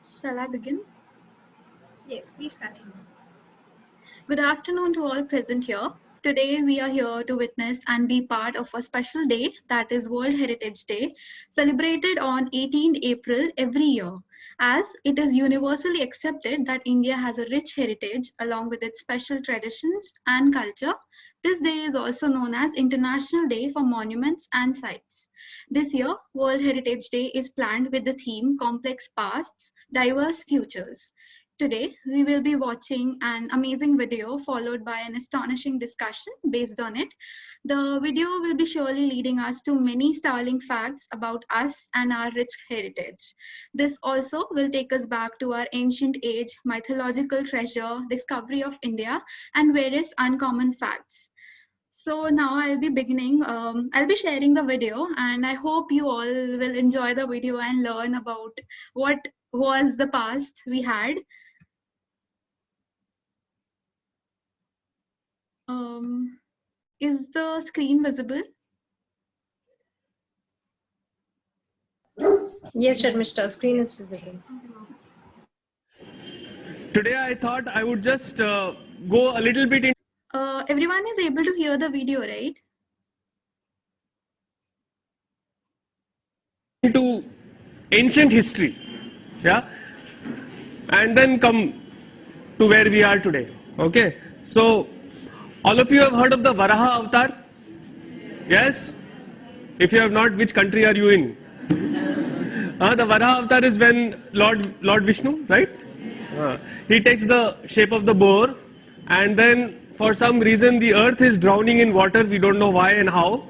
Shall I begin? Yes, please continue. Good afternoon to all present here. Today we are here to witness and be part of a special day that is World Heritage Day, celebrated on 18 April every year. As it is universally accepted that India has a rich heritage along with its special traditions and culture, this day is also known as International Day for Monuments and Sites. This year, World Heritage Day is planned with the theme Complex Pasts, Diverse Futures. Today, we will be watching an amazing video followed by an astonishing discussion based on it. The video will be surely leading us to many startling facts about us and our rich heritage. This also will take us back to our ancient age, mythological treasure, discovery of India, and various uncommon facts. So now I'll be beginning, I'll be sharing the video, and I hope you all will enjoy the video and learn about what was the past we had. Um, is the screen visible? Yes, Sharmishta, screen is visible. Today I thought I would just go a little bit Everyone is able to hear the video, right? into ancient history, yeah, and then come to where we are today. Okay, so all of you have heard of the Varaha Avatar? Yes? If you have not, which country are you in? The Varaha Avatar is when Lord Vishnu, right? He takes the shape of the boar, and then for some reason the earth is drowning in water. We don't know why and how.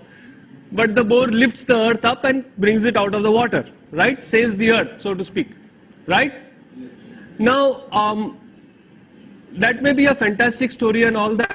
But the boar lifts the earth up and brings it out of the water, right? Saves the earth, so to speak, right? Now, that may be a fantastic story and all that.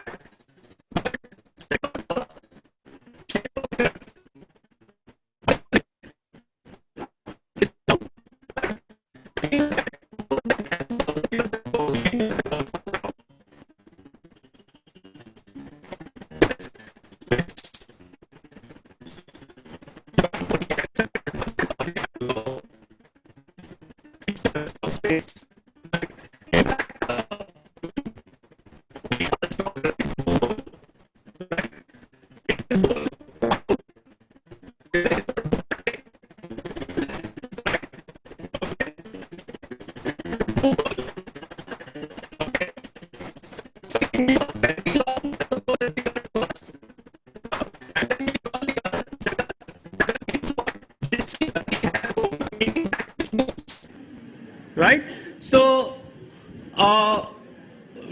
Right? So,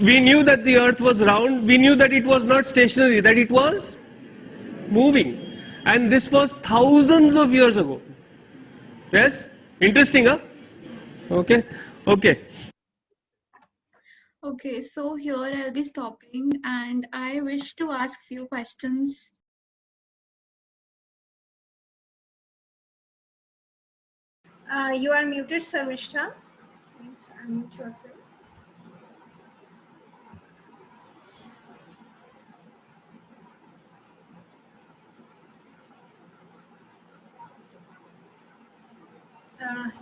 we knew that the earth was round, we knew that it was not stationary, that it was moving. And this was thousands of years ago. Yes? Interesting, huh? Okay. Okay. Okay, so here I'll be stopping and I wish to ask few questions. You are muted, Sarmishta. Please unmute yourself.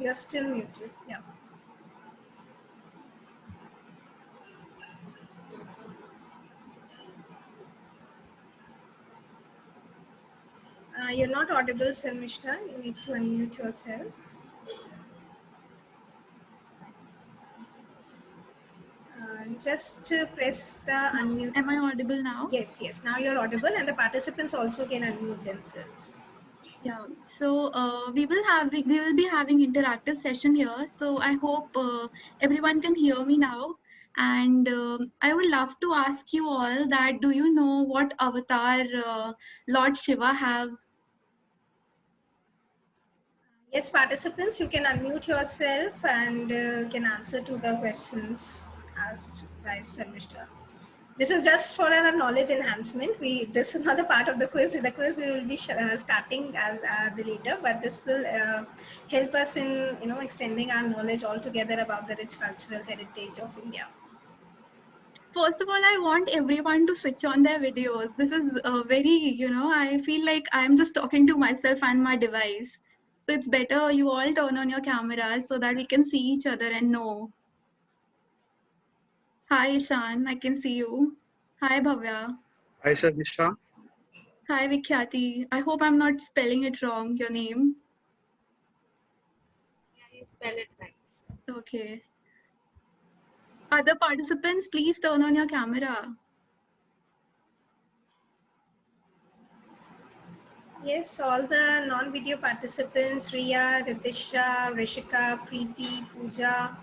You're still muted. Yeah. You're not audible, Sarmishta. You need to unmute yourself. Just press the unmute. Am I audible now? Yes, yes. Now you're audible, and the participants also can unmute themselves. Yeah. So we will be having interactive session here. So I hope everyone can hear me now. And I would love to ask you all that do you know what avatar Lord Shiva have? Yes, participants, you can unmute yourself and can answer to the questions asked by Sarmishta. This is just for our knowledge enhancement. This is not a part of the quiz. The quiz we will be starting as the later, but this will help us in extending our knowledge altogether about the rich cultural heritage of India. First of all, I want everyone to switch on their videos. This is very, I feel like I'm just talking to myself and my device. So it's better you all turn on your cameras so that we can see each other and know. Hi, Ishan, I can see you. Hi, Bhavya. Hi, Shamisha. Hi, Vikhyati. I hope I'm not spelling it wrong, your name. Yeah, you spell it right. Okay. Other participants, please turn on your camera. Yes, all the non-video participants, Riya, Ritisha, Rishika, Preeti, Pooja.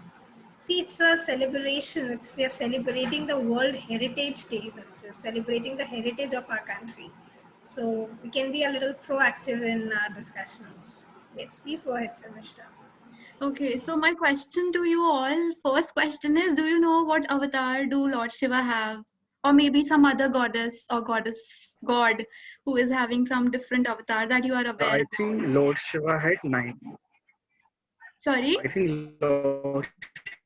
See, it's a celebration. We are celebrating the World Heritage Day with this, celebrating the heritage of our country. So we can be a little proactive in our discussions. Yes, please go ahead, Samishta. Okay, so my question to you all, first question is, do you know what avatar do Lord Shiva have? Or maybe some other goddess or god who is having some different avatar that you are aware I about? think Lord Shiva had nine. Sorry? I think Lord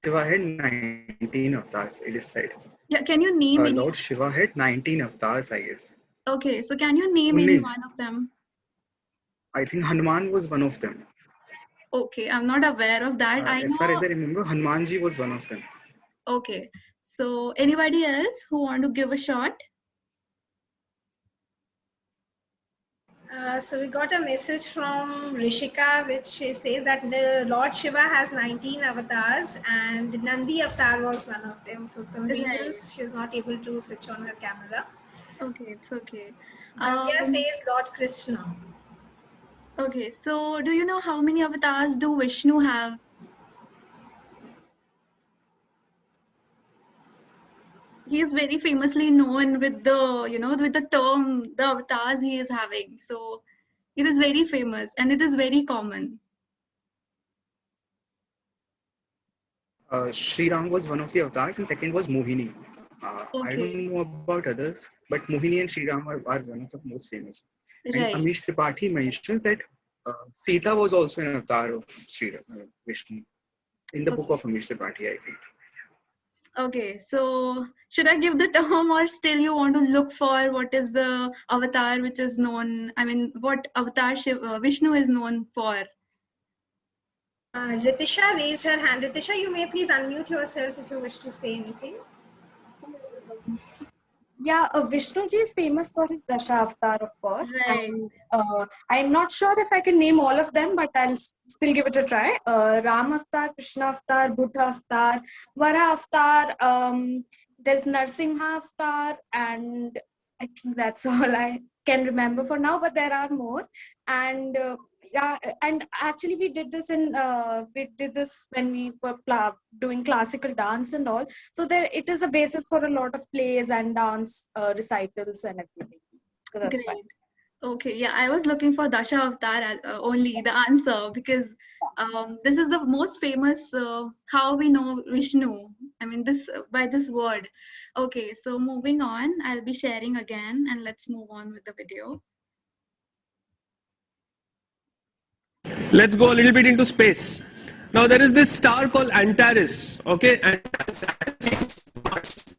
Shiva had 19 avatars, it is said. Yeah, can you name any? Lord Shiva had 19 avatars, I guess. Okay, so can you name any Unnis. one of them? I think Hanuman was one of them. Okay, I'm not aware of that. I As far as know. I remember, Hanumanji was one of them. Okay, so anybody else who want to give a shot? So we got a message from Rishika, which she says that the Lord Shiva has 19 avatars, and Nandi avatar was one of them. For some Right. reasons, she's not able to switch on her camera. Okay, it's okay. Bhavya says Lord Krishna. Okay, so do you know how many avatars do Vishnu have? He is very famously known with with the term, the avatars he is having. So it is very famous and it is very common. Sri Ram was one of the avatars, and second was Mohini. I Okay, don't know about others, but Mohini and Sri Ram are one of the most famous. And right. Amish Tripathi mentioned that Sita was also an avatar of Vishnu in the book Okay. of Amish Tripathi, I think. Okay, so should I give the term or still you want to look for what is the avatar which is known? I mean, what avatar Vishnu is known for? Ritisha raised her hand. Ritisha, you may please unmute yourself if you wish to say anything. Yeah, Vishnuji is famous for his Dasha avatar, of course. Right. And I'm not sure if I can name all of them, but I'll still give it a try. Ram avatar, Krishna avatar, Buddha avatar, Vara avatar, there's Narsimha avatar, and I think that's all I can remember for now, but there are more. And yeah, and actually we did this when we were doing classical dance and all. So there, it is a basis for a lot of plays and dance recitals and everything. So that's fine. Great. Okay, yeah, I was looking for Dasha Avatar only the answer because this is the most famous how we know Vishnu. I mean this by this word. Okay, so moving on, I'll be sharing again and let's move on with the video. Let's go a little bit into space. Now there is this star called Antares. Okay, Antares is Mars.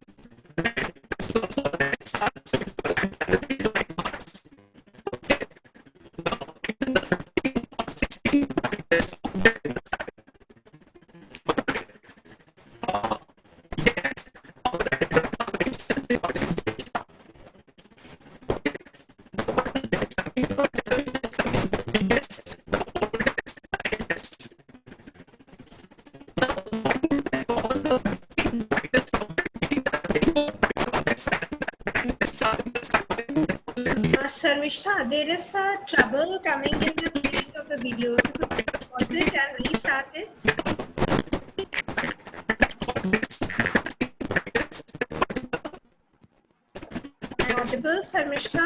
Sarmishta, there is a trouble coming in the beginning of the video. If you could pause it and restart it. Am I audible, Sarmishta?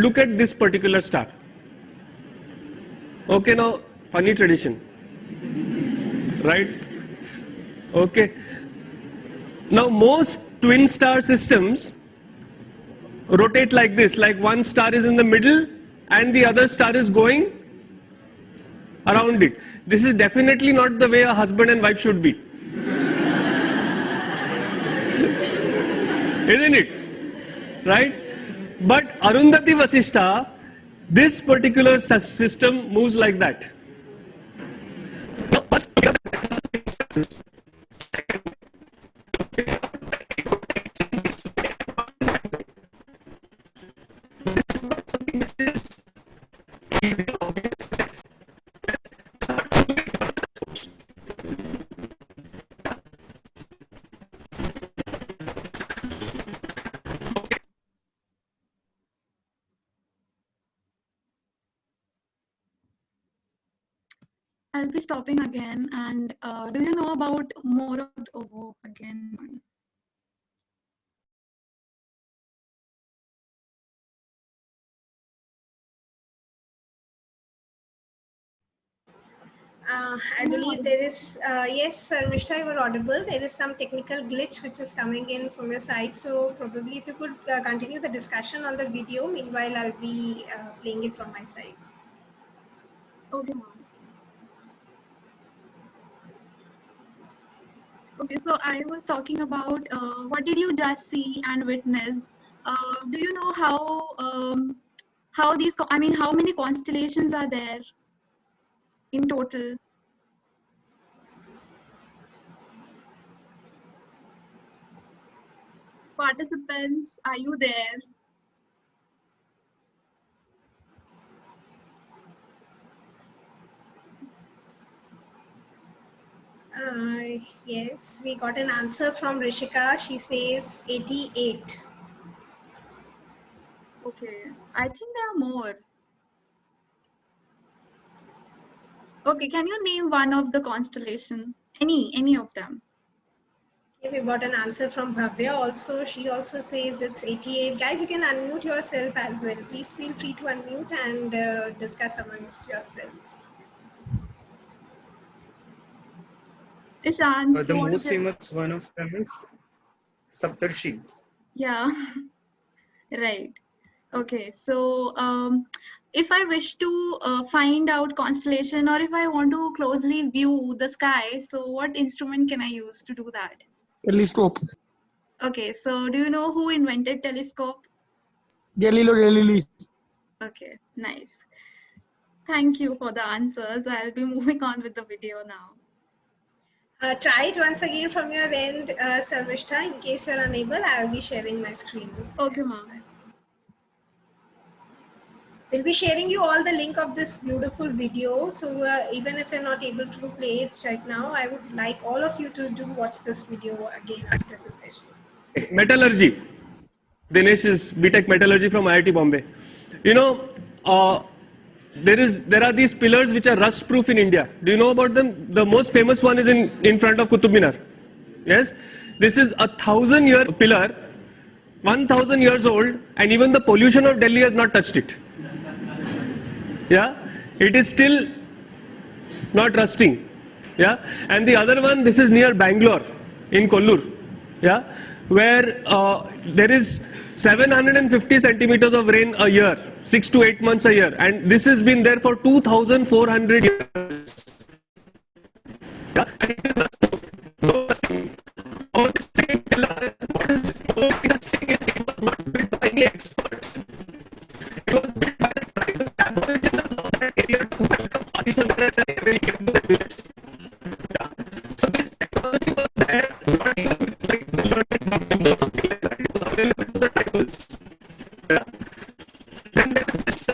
look at this particular star. Okay, now funny tradition, right? Okay. Now most twin star systems rotate like this, like one star is in the middle and the other star is going around it. This is definitely not the way a husband and wife should be. Isn't it? Right? But Arundhati Vasishtha, this particular system moves like that. Now, first, I'll be stopping again. And do you know about more of the, oh, again. I believe there is, yes, Mishra, you are audible. There is some technical glitch which is coming in from your side. So probably if you could continue the discussion on the video, meanwhile I'll be playing it from my side. Okay, ma'am. Okay, so I was talking about what did you just see and witness? Do you know how these, I mean, how many constellations are there in total? Participants, are you there? Yes, we got an answer from Rishika. She says 88. Okay, I think there are more. Okay, can you name one of the constellation? Any of them? Okay, we got an answer from Bhavya also. She also says it's 88. Guys, you can unmute yourself as well. Please feel free to unmute and discuss amongst yourselves. Ishant, The you want to most give? famous one of them is Saptarshi. Yeah, right. Okay, so if I wish to find out constellation or if I want to closely view the sky, so what instrument can I use to do that? Telescope. Okay, so do you know who invented telescope? Galileo Galilei. Okay, nice. Thank you for the answers. I'll be moving on with the video now. Try it once again from your end, Sarvishta. In case you're unable, I'll be sharing my screen. Okay, ma'am. We'll be sharing you all the link of this beautiful video. So even if you're not able to play it right now, I would like all of you to do watch this video again after the session. metallurgy. Dinesh is BTech Metallurgy from IIT Bombay. You know, there are these pillars which are rust proof in India. Do you know about them? The most famous one is in front of Qutub Minar. Yes, this is a 1,000-year pillar, 1,000 years old, and even the pollution of Delhi has not touched it. Yeah, it is still not rusting. Yeah, and the other one, this is near Bangalore in Kollur. Yeah, where there is 750 centimeters of rain a year, 6 to 8 months a year, and this has been there for 2,400 years. Yeah, and it is rusting. On the same pillar, what is more interesting is it was not built by any experts. It was built by the tribal aboriginals of that area to welcome Adishankaracharya when he came to the village. Yeah. So this technology was there, not even like the learned public or something like that. It was available to the tribals. Yeah. Then there is this.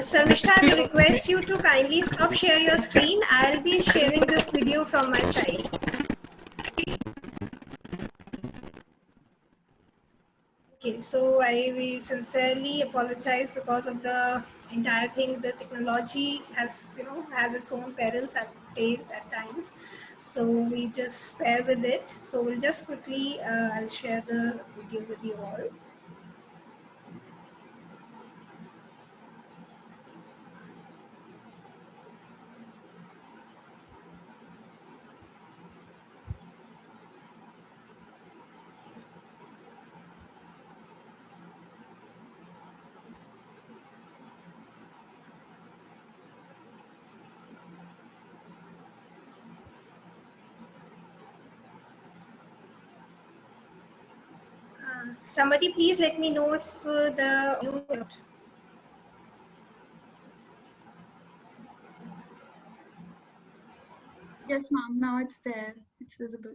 Sarvishta, I will request you to kindly stop share your screen. I'll be sharing this video from my side. Okay, so I will sincerely apologize because of the entire thing. The technology has, has its own perils at days at times. So we just bear with it. So we'll just quickly, I'll share the video with you all. Somebody please let me know if the Yes, ma'am. Now it's there. It's visible.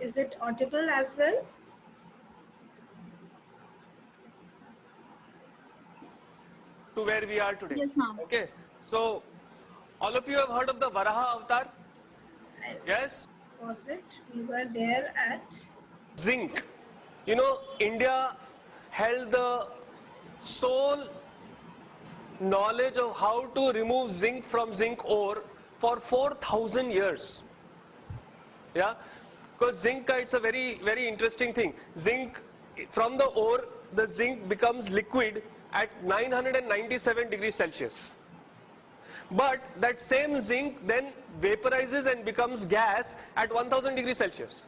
is it audible as well? To where we are today. Yes, ma'am. Okay. So, all of you have heard of the Varaha avatar? Yes? Was it? We were there at Zinc. You know, India held the sole knowledge of how to remove zinc from zinc ore for 4,000 years. Yeah, because zinc, it's a very, very interesting thing. Zinc, from the ore, the zinc becomes liquid at 997 degrees Celsius. But that same zinc then vaporizes and becomes gas at 1000 degrees Celsius.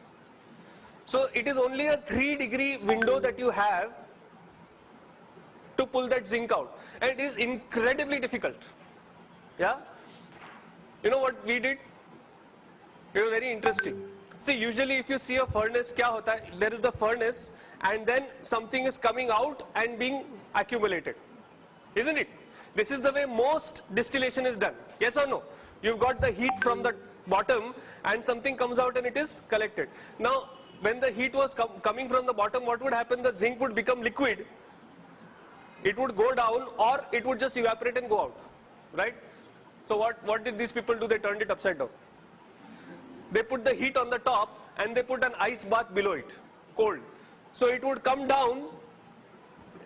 So it is only a 3-degree window that you have to pull that zinc out. And it is incredibly difficult. Yeah? You know what we did? It was very interesting. See, usually if you see a furnace, kya hota hai? There is the furnace and then something is coming out and being accumulated. Isn't it? This is the way most distillation is done. Yes or no? You've got the heat from the bottom and something comes out and it is collected. Now, when the heat was coming from the bottom, what would happen? The zinc would become liquid. It would go down or it would just evaporate and go out. Right? So what did these people do? They turned it upside down. They put the heat on the top and they put an ice bath below it, cold. So it would come down,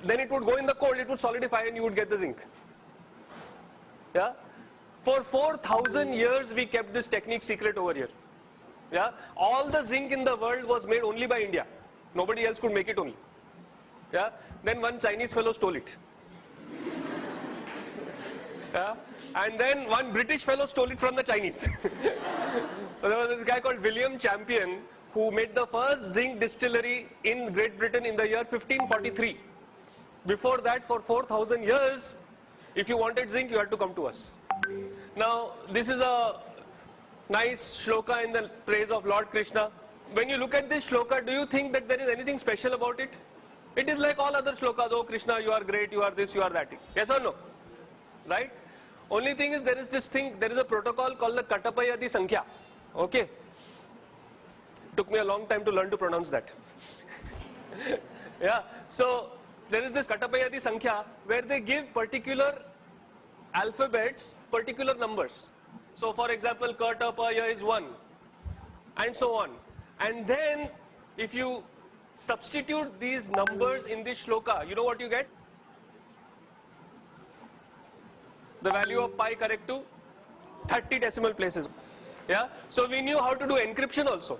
then it would go in the cold, it would solidify and you would get the zinc. Yeah? For 4,000 years we kept this technique secret over here. Yeah? All the zinc in the world was made only by India. Nobody else could make it only. Yeah? Then one Chinese fellow stole it. Yeah? And then one British fellow stole it from the Chinese. There was this guy called William Champion who made the first zinc distillery in Great Britain in the year 1543. Before that, for 4,000 years, if you wanted zinc, you had to come to us. Now, this is a nice shloka in the praise of Lord Krishna. When you look at this shloka, do you think that there is anything special about it? It is like all other shlokas. Oh Krishna, you are great, you are this, you are that. Yes or no? Right? Only thing is there is this thing, there is a protocol called the Katapayadi Sankhya. Okay? Took me a long time to learn to pronounce that. Yeah, so there is this Katapayadi Sankhya where they give particular alphabets, particular numbers. So for example, Katapaya is 1 and so on. And then if you substitute these numbers in this shloka, you know what you get? The value of pi correct to 30 decimal places. Yeah, so we knew how to do encryption also.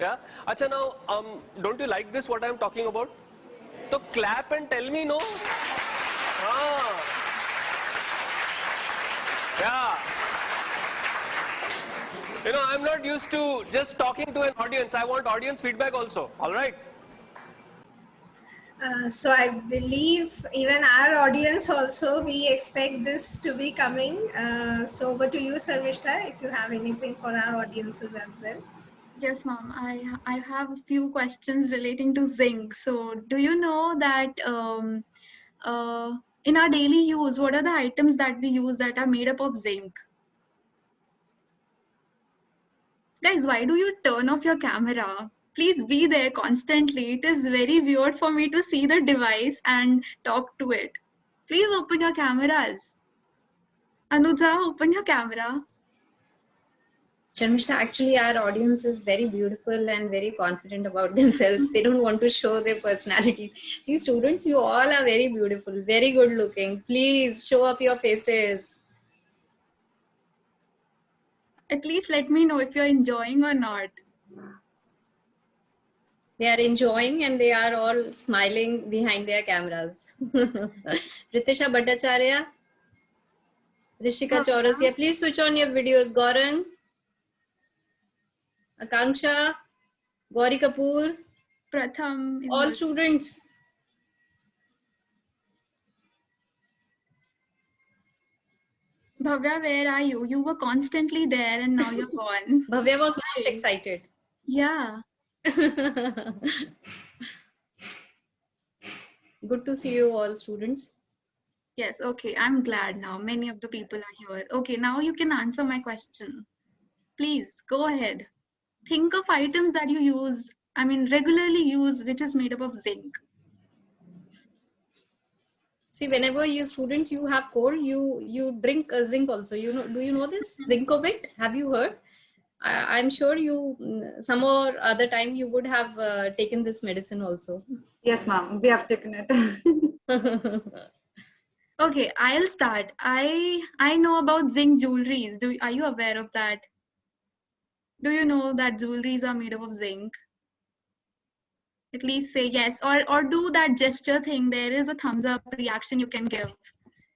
Yeah, acha now, don't you like this what I am talking about? So clap and tell me no. Yeah. You know, I'm not used to just talking to an audience. I want audience feedback also. All right. So I believe even our audience also, we expect this to be coming. So over to you, Sarvishta, if you have anything for our audiences as well. Yes, ma'am. I have a few questions relating to zinc. So, do you know that in our daily use, what are the items that we use that are made up of zinc? Guys, why do you turn off your camera? Please be there constantly. It is very weird for me to see the device and talk to it. Please open your cameras. Anuja, open your camera. Sharmishta, actually our audience is very beautiful and very confident about themselves. They don't want to show their personality. See, students, you all are very beautiful, very good looking. Please show up your faces. At least let me know if you're enjoying or not. They are enjoying and they are all smiling behind their cameras. Ritisha Bhattacharya, Rishika Chaurasia, please switch on your videos. Gaurang, Akanksha, Gauri Kapoor, Pratham. all students. Bhavya, where are you? You were constantly there and now you're gone. Bhavya was most excited. Yeah. Good to see you all, students. Yes. Okay. I'm glad now. Many of the people are here. Okay. Now you can answer my question. Please go ahead. Think of items that you use, I mean, regularly use, which is made up of zinc. See, whenever you students you have cold, you drink zinc also. You know, do you know this Zincobit? Have you heard? I'm sure you some or other time you would have taken this medicine also. Yes, ma'am. We have taken it. Okay, I'll start. I know about zinc jewelries. Are you aware of that? Do you know that jewelries are made up of zinc? At least say yes, or do that gesture thing. There is a thumbs up reaction you can give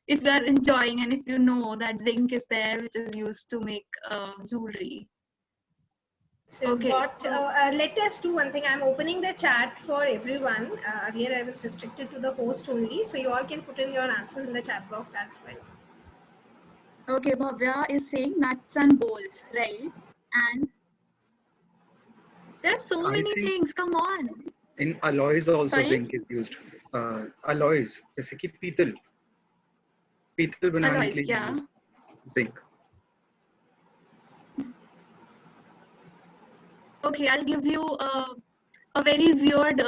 if you are enjoying and if you know that zinc is there, which is used to make jewelry. So Okay. let us do one thing. I'm opening the chat for everyone. Earlier I was restricted to the host only, so you all can put in your answers in the chat box as well. Okay, Bhavya is saying nuts and bolts, right? And there's so I many think things. Come on. in alloys also Sorry? zinc is used. Alloys, जैसे कि पीतल बनाने Alloys, के लिए yeah. use zinc. Okay, I'll give you a very weird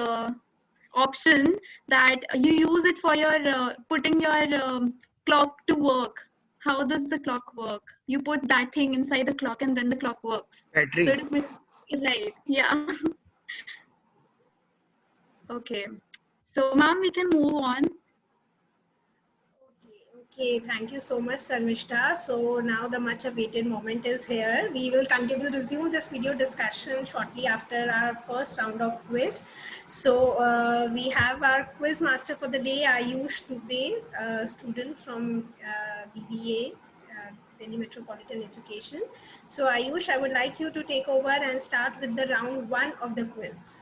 option that you use it for your putting your clock to work. How does the clock work? You put that thing inside the clock and then the clock works. Battery. So it is right. Yeah. Okay. So, ma'am, we can move on. Okay, thank you so much, Sarmishta. So now the much awaited moment is here. We will continue to resume this video discussion shortly after our first round of quiz. So we have our quiz master for the day, Ayush Dubey, a student from BBA, Delhi Metropolitan Education. So Ayush, I would like you to take over and start with the round 1 of the quiz.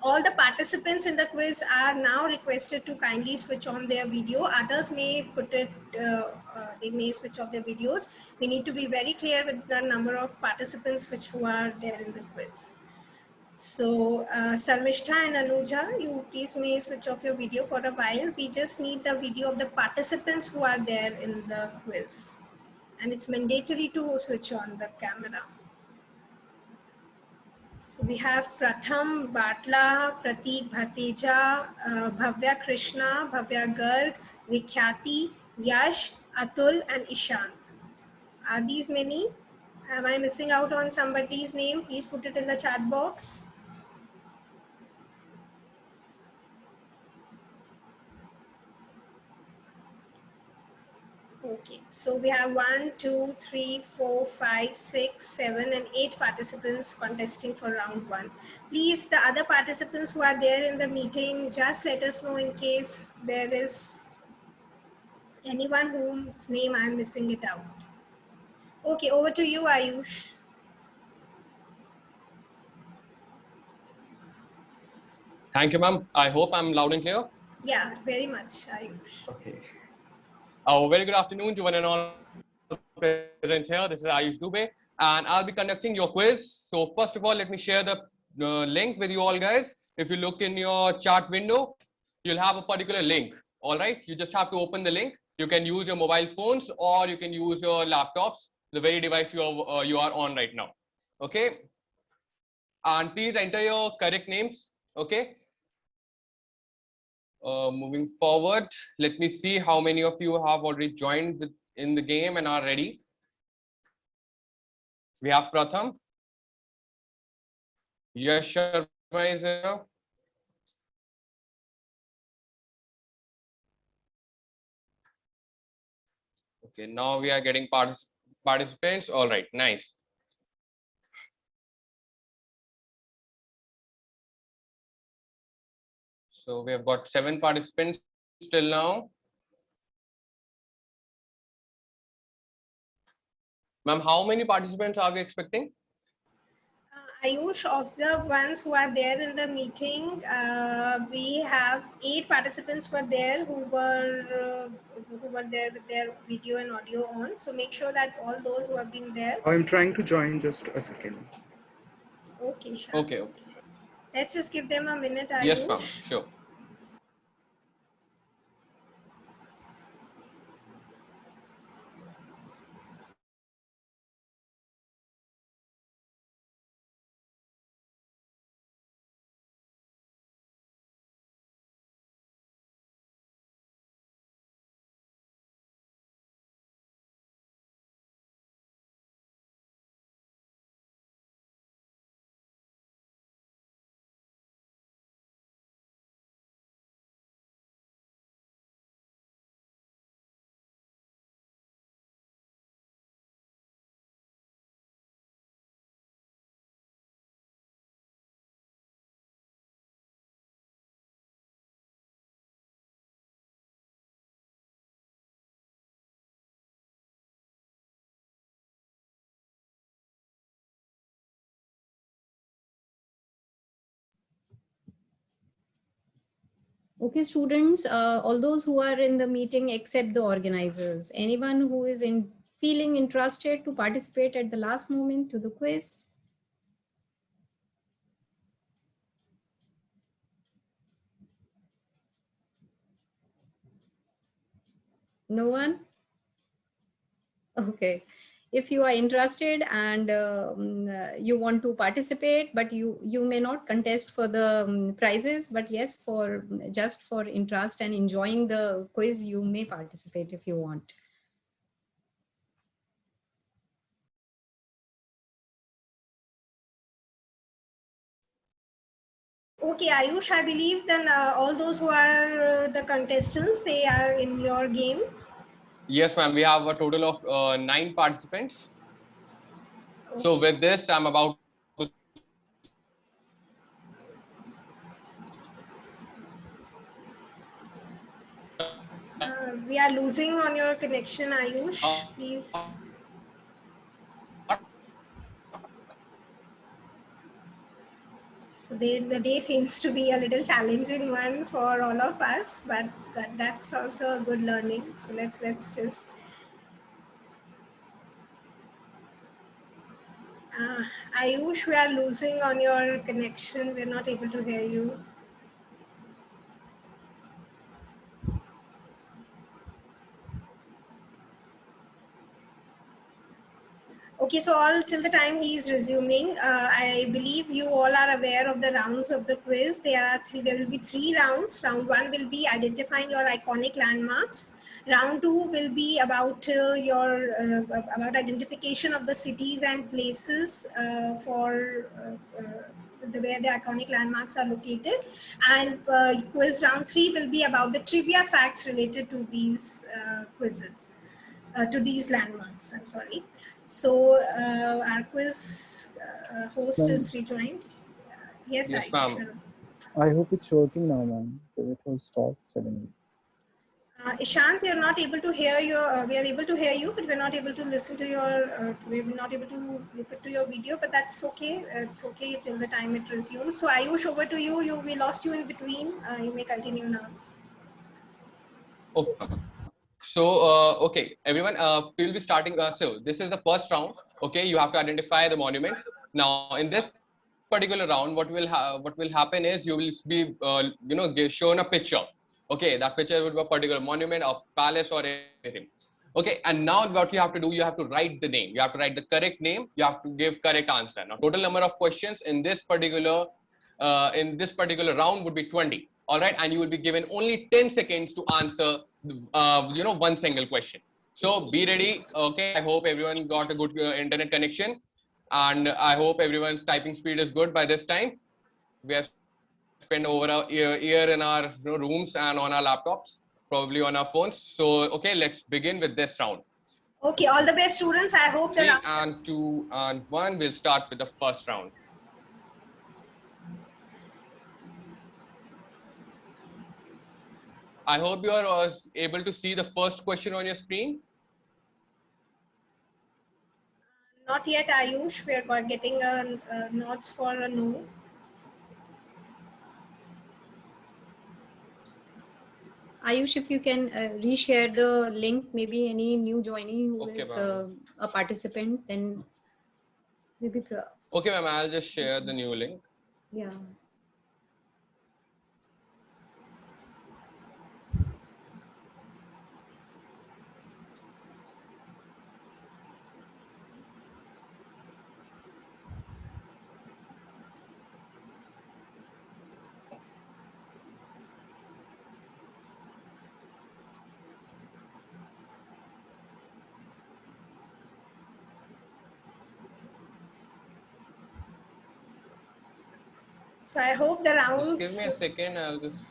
All the participants in the quiz are now requested to kindly switch on their video. Others may put it, they may switch off their videos. We need to be very clear with the number of participants who are there in the quiz. So Sarmishta and Anuja, you please may switch off your video for a while. We just need the video of the participants who are there in the quiz. And it's mandatory to switch on the camera. So we have Pratham, Batla, Prateek Bhateja, Bhavya Krishna, Bhavya Garg, Vikhyati, Yash, Atul and Ishant. Are these many? Am I missing out on somebody's name? Please put it in the chat box. Okay, so we have 1, 2, 3, 4, 5, 6, 7 and 8 participants contesting for round 1. Please, the other participants who are there in the meeting, just let us know in case there is anyone whose name I am missing it out. Okay, over to you, Ayush. Thank you, ma'am. I hope I'm loud and clear. Yeah, very much, Ayush. Okay. Very good afternoon to one and all present here. This is Ayush Dubey, and I'll be conducting your quiz. So first of all, let me share the link with you all, guys. If you look in your chat window, you'll have a particular link. All right. You just have to open the link. You can use your mobile phones or you can use your laptops, the very device you are on right now. Okay. And please enter your correct names. Okay. Moving forward, let me see how many of you have already joined in the game and are ready. We have Pratham. Yash Sharma is here. Okay, now we are getting participants. All right, nice. So we have got 7 participants till now. Ma'am, how many participants are we expecting? Ayush, of the ones who are there in the meeting, we have 8 participants who are there who were there with their video and audio on. So make sure that all those who have been there. I'm trying to join, just a second. Okay, Shant. Okay, okay. Let's just give them a minute, Ayush. Yes, ma'am. Sure. Okay, students, all those who are in the meeting except the organizers, anyone who is feeling interested to participate at the last moment to the quiz? No one? Okay. If you are interested and you want to participate, but you may not contest for the prizes, but yes, for just for interest and enjoying the quiz, you may participate if you want. Okay, Ayush, I believe then all those who are the contestants, they are in your game. Yes, ma'am. We have a total of 9 participants. So with this, I'm about to We are losing on your connection, Ayush. Please. So the day seems to be a little challenging one for all of us, but that's also a good learning. So let's just. Ayush, we are losing on your connection. We're not able to hear you. Okay, so all till the time he is resuming, I believe you all are aware of the rounds of the quiz. There will be 3 rounds. Round 1 will be identifying your iconic landmarks. Round 2 will be about about identification of the cities and places where the iconic landmarks are located. And quiz round 3 will be about the trivia facts related to these quizzes. To these landmarks, I'm sorry. So our quiz host is rejoined. Yes, yes, Ayush. ma'am. I hope it's working now, ma'am, because it was stopped suddenly. Ishant, we are not able to hear you. We are able to hear you, but we're not able to listen to your. We're not able to look at your video, but that's okay. It's okay till the time it resumes. So Ayush, over to you. We lost you in between. You may continue now. Okay. So, okay, everyone, we'll be starting. So this is the first round. Okay, you have to identify the monuments. Now, in this particular round, what will happen is you will be, shown a picture. Okay, that picture would be a particular monument, a palace, or anything. Okay, and now what you have to do, you have to write the name. You have to write the correct name. You have to give correct answer. Now, total number of questions in this particular round would be 20. All right, and you will be given only 10 seconds to answer one single question. So be ready. Okay, I hope everyone got a good internet connection, and I hope everyone's typing speed is good by this time. We have spent over a year in our rooms and on our laptops, probably on our phones. So okay, let's begin with this round. Okay, all the best, students. I hope the 3 round. and 2 and 1. We'll start with the first round. I hope you are able to see the first question on your screen. Not yet, Ayush. We are getting nods for a no. Ayush, if you can reshare the link, maybe any new joinee who Okay, is ma'am. a participant, then Maybe, Okay, ma'am, I'll just share the new link. yeah. So I hope the Just give rounds. me a second. I'll just.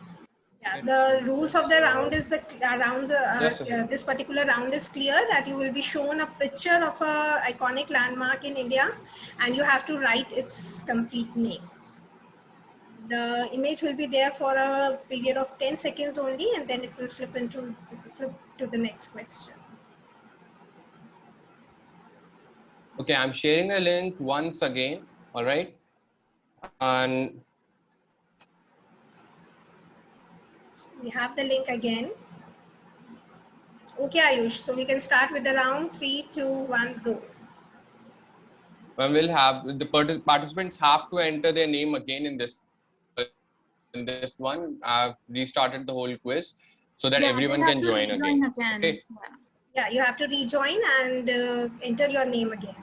Yeah, the rules of the round is the Just a second. this particular round is clear that you will be shown a picture of a iconic landmark in India, and you have to write its complete name. The image will be there for a period of 10 seconds only, and then it will flip to the next question. Okay, I'm sharing the link once again. All right. And So we have the link again. Okay, Ayush. So we can start with the round 3, 2, 1, go. we'll have the participants have to enter their name again in this one. I've restarted the whole quiz so that Yeah, everyone they'll have can to join rejoin again. again. Okay. Yeah. Yeah, you have to rejoin and enter your name again.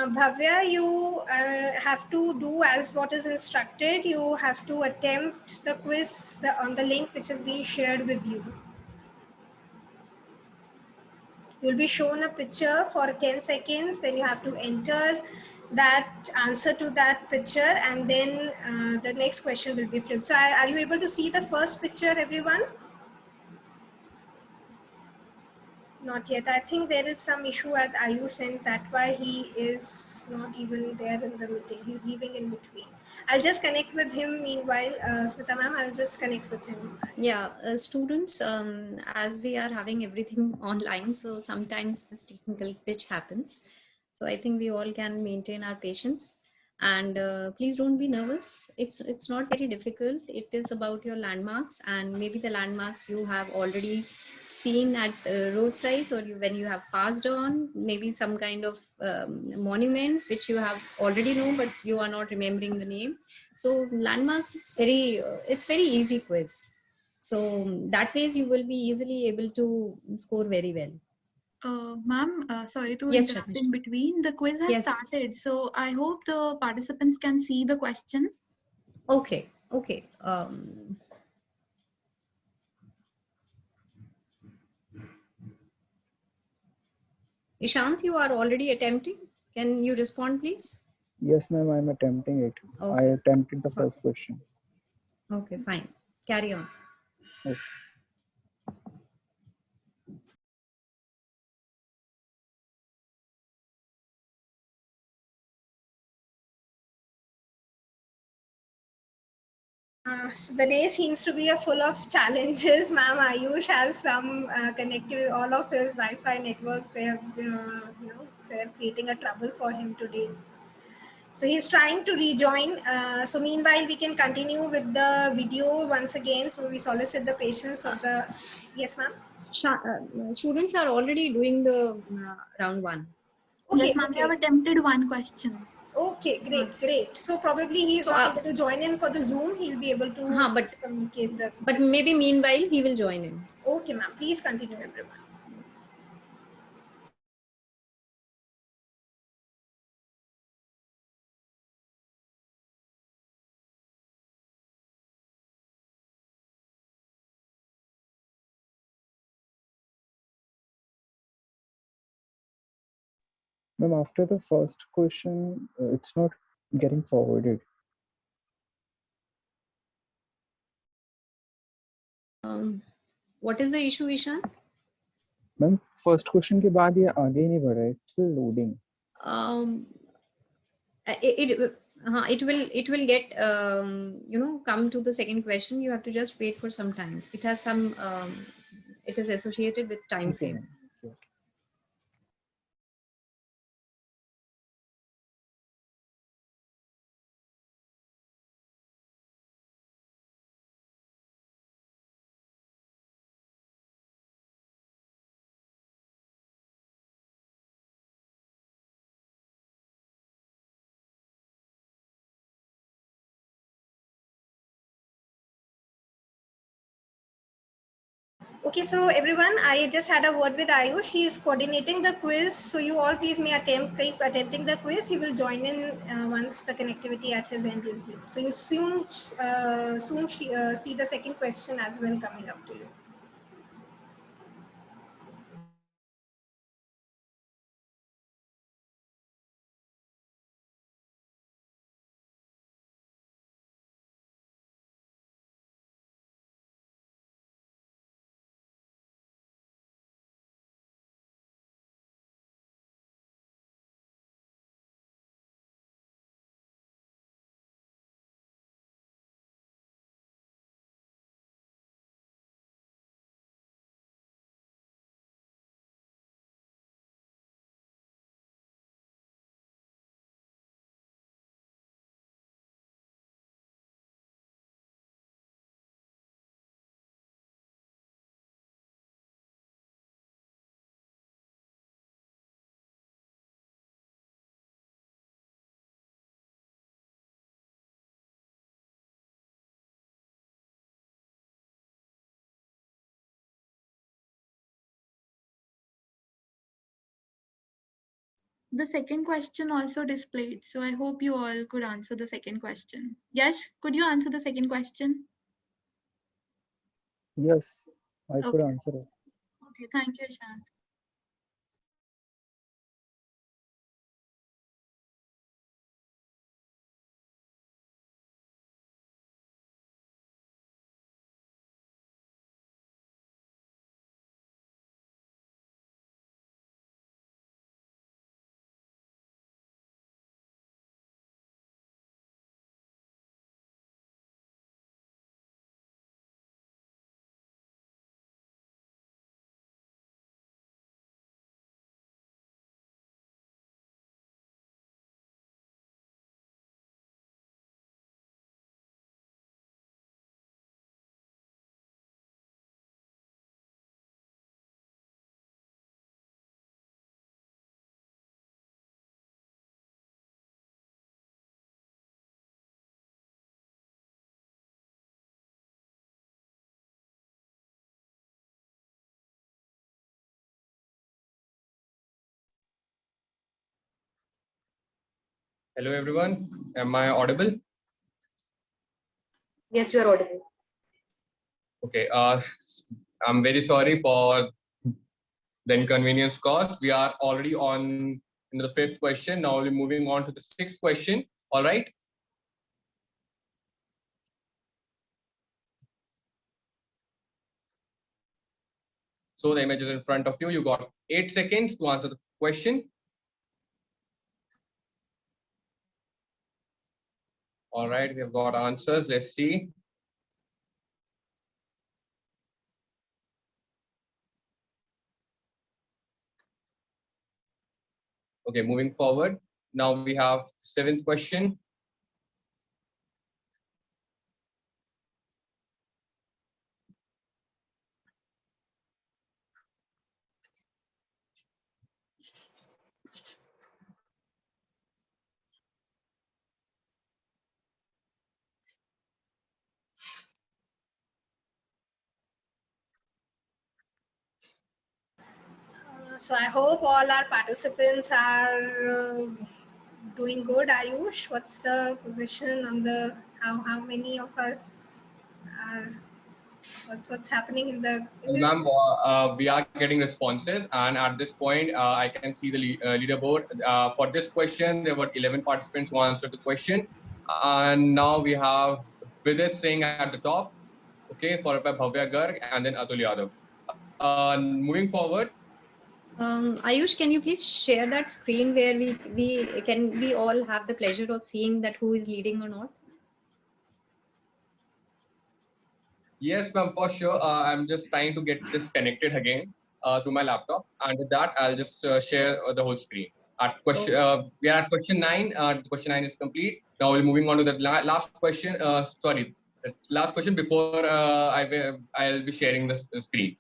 Bhavya, you have to do as what is instructed. You have to attempt the quiz on the link which has been shared with you. You'll be shown a picture for 10 seconds, then you have to enter that answer to that picture, and then the next question will be flipped. So are you able to see the first picture, everyone? Not yet. I think there is some issue at Ayush end. That's why he is not even there in the meeting. He's leaving in between. I'll just connect with him. Meanwhile, Smita ma'am, I'll just connect with him. Yeah, students, as we are having everything online, so sometimes this technical glitch happens. So I think we all can maintain our patience, and please don't be nervous. It's not very difficult. It is about your landmarks, and maybe the landmarks you have already seen at roadsides, or when you have passed on, maybe some kind of monument which you have already know, but you are not remembering the name. So landmarks is it's very easy quiz. So that ways you will be easily able to score very well. Ma'am, sorry to Yes, interrupt Shanish. in between. The quiz has Yes. started, so I hope the participants can see the question. Okay. Ishant, you are already attempting. Can you respond, please? Yes, ma'am, I'm attempting it. I Okay. attempted the first question. Okay, fine. Carry on. Okay. So the day seems to be full of challenges. Ma'am, Ayush has some connected with all of his Wi-Fi networks. They have, they're creating a trouble for him today. So he's trying to rejoin. So meanwhile, we can continue with the video once again. So we solicit the patience of the. Yes, ma'am. Students are already doing the round 1. Okay, Yes, ma'am, they have attempted one question. Okay, great. So probably he's So, not able to join in for the Zoom. He'll be able to communicate the. But maybe meanwhile he will join in. Okay, ma'am. Please continue, everyone. Ma'am, after the first question, it's not getting forwarded. What is the issue, Ishan? Ma'am, first question के बाद ये आगे ही नहीं बढ़ रहा है. It's still loading. it will get come to the second question. You have to just wait for some time. It has some it is associated with time Okay, frame. ma'am. Okay. Okay, so everyone, I just had a word with Ayush. He is coordinating the quiz. So you all please may keep attempting the quiz. He will join in once the connectivity at his end resumes. So you soon see the second question as well coming up to you. The second question also displayed, so I hope you all could answer the second question. Yash, could you answer the second question? Yes, I could Okay, answer it. okay, thank you, Shant. Hello, everyone. Am I audible? Yes, you are audible. Okay. I'm very sorry for the inconvenience caused. We are already on in the fifth question. Now we're moving on to the sixth question. All right. So the image is in front of you. You got 8 seconds to answer the question. All right, we have got answers. Let's see. Okay, moving forward. Now we have seventh question. So I hope all our participants are doing good. Ayush, what's the position on the how many of us are? What's happening in the? Ma'am, we are getting responses, and at this point, I can see the leaderboard. For this question, there were 11 participants who answered the question, and now we have Vidit Singh at the top. Okay, followed by Bhavya Garg and then Atul Yadav. Moving forward, Ayush, can you please share that screen where we all have the pleasure of seeing that who is leading or not? Yes, ma'am, for sure. I'm just trying to get this connected again through my laptop, and with that, I'll just share the whole screen. At question, we are at question 9. Question 9 is complete. Now we're moving on to the last question. Sorry, the last question before I'll be sharing the screen.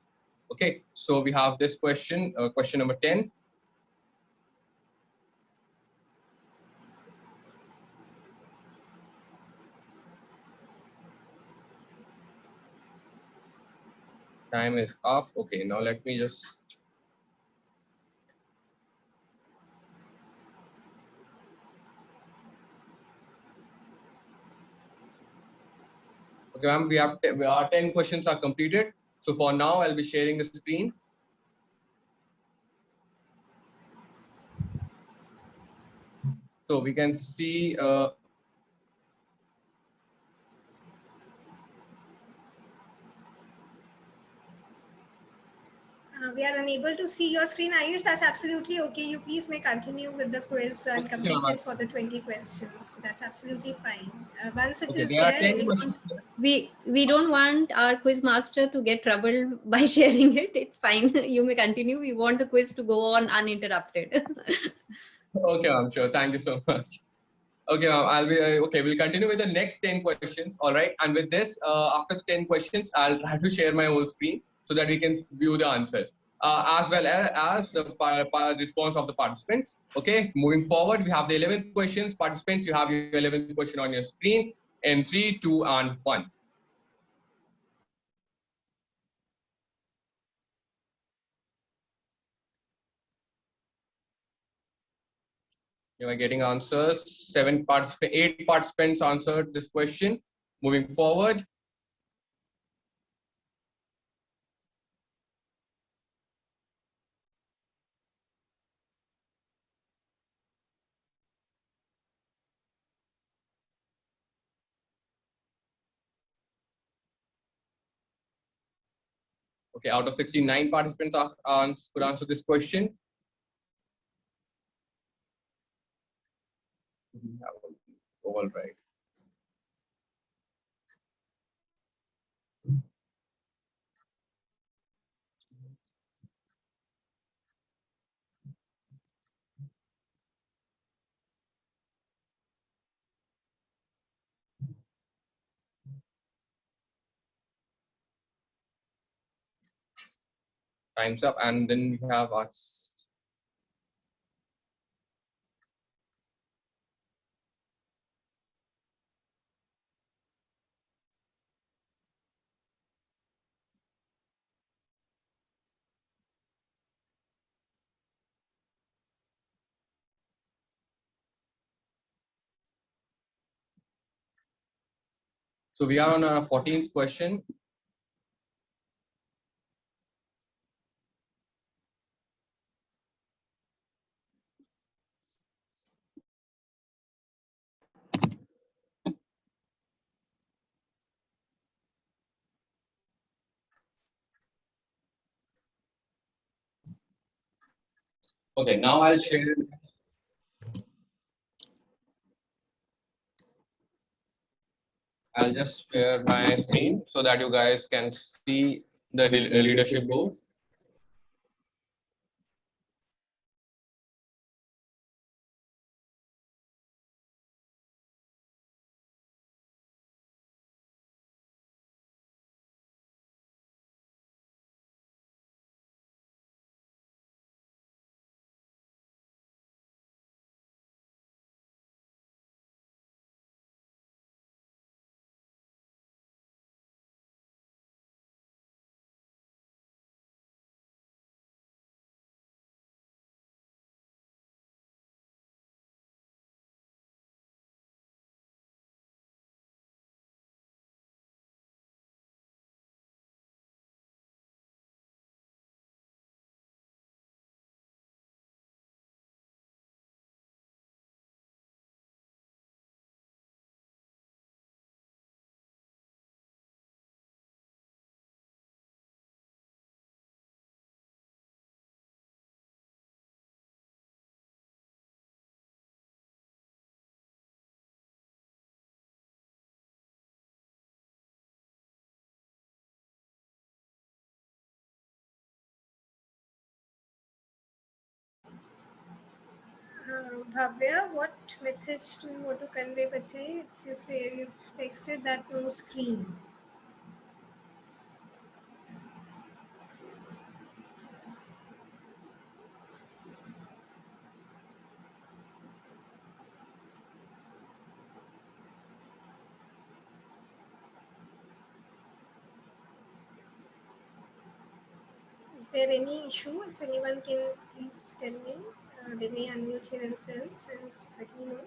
Okay, so we have this question, question number 10. Time is up. Okay, now let me just. Okay, ma'am, our 10 questions are completed. So for now, I'll be sharing the screen. So we can see We are unable to see your screen. Ayush, that's absolutely okay. You please may continue with the quiz and okay, complete ma'am. it for the 20 questions. That's absolutely fine. Once it Okay, is there are there, 10 questions. We don't want our quiz master to get troubled by sharing it. It's fine. You may continue. We want the quiz to go on uninterrupted. Okay, ma'am, sure. Thank you so much. Okay, ma'am, I'll be okay. We'll continue with the next 10 questions. All right. And with this, after the 10 questions, I'll try to share my whole screen so that we can view the answers as well as the response of the participants. Okay. Moving forward, we have the 11th questions. Participants, you have your 11th question on your screen in 3, 2, and 1. You are getting answers. 8 participants answered this question. Moving forward. Okay, out of 69 participants could answer this question. All right. Time's up, and then we have us. So we are on our 14th question. Okay, now I'll share. I'll just share my screen so that you guys can see the leadership board. Bhavya, what message do you want to convey, bache? It's you say you've texted that no screen. Is there any issue? If anyone can please tell me, they may unmute themselves and let me know.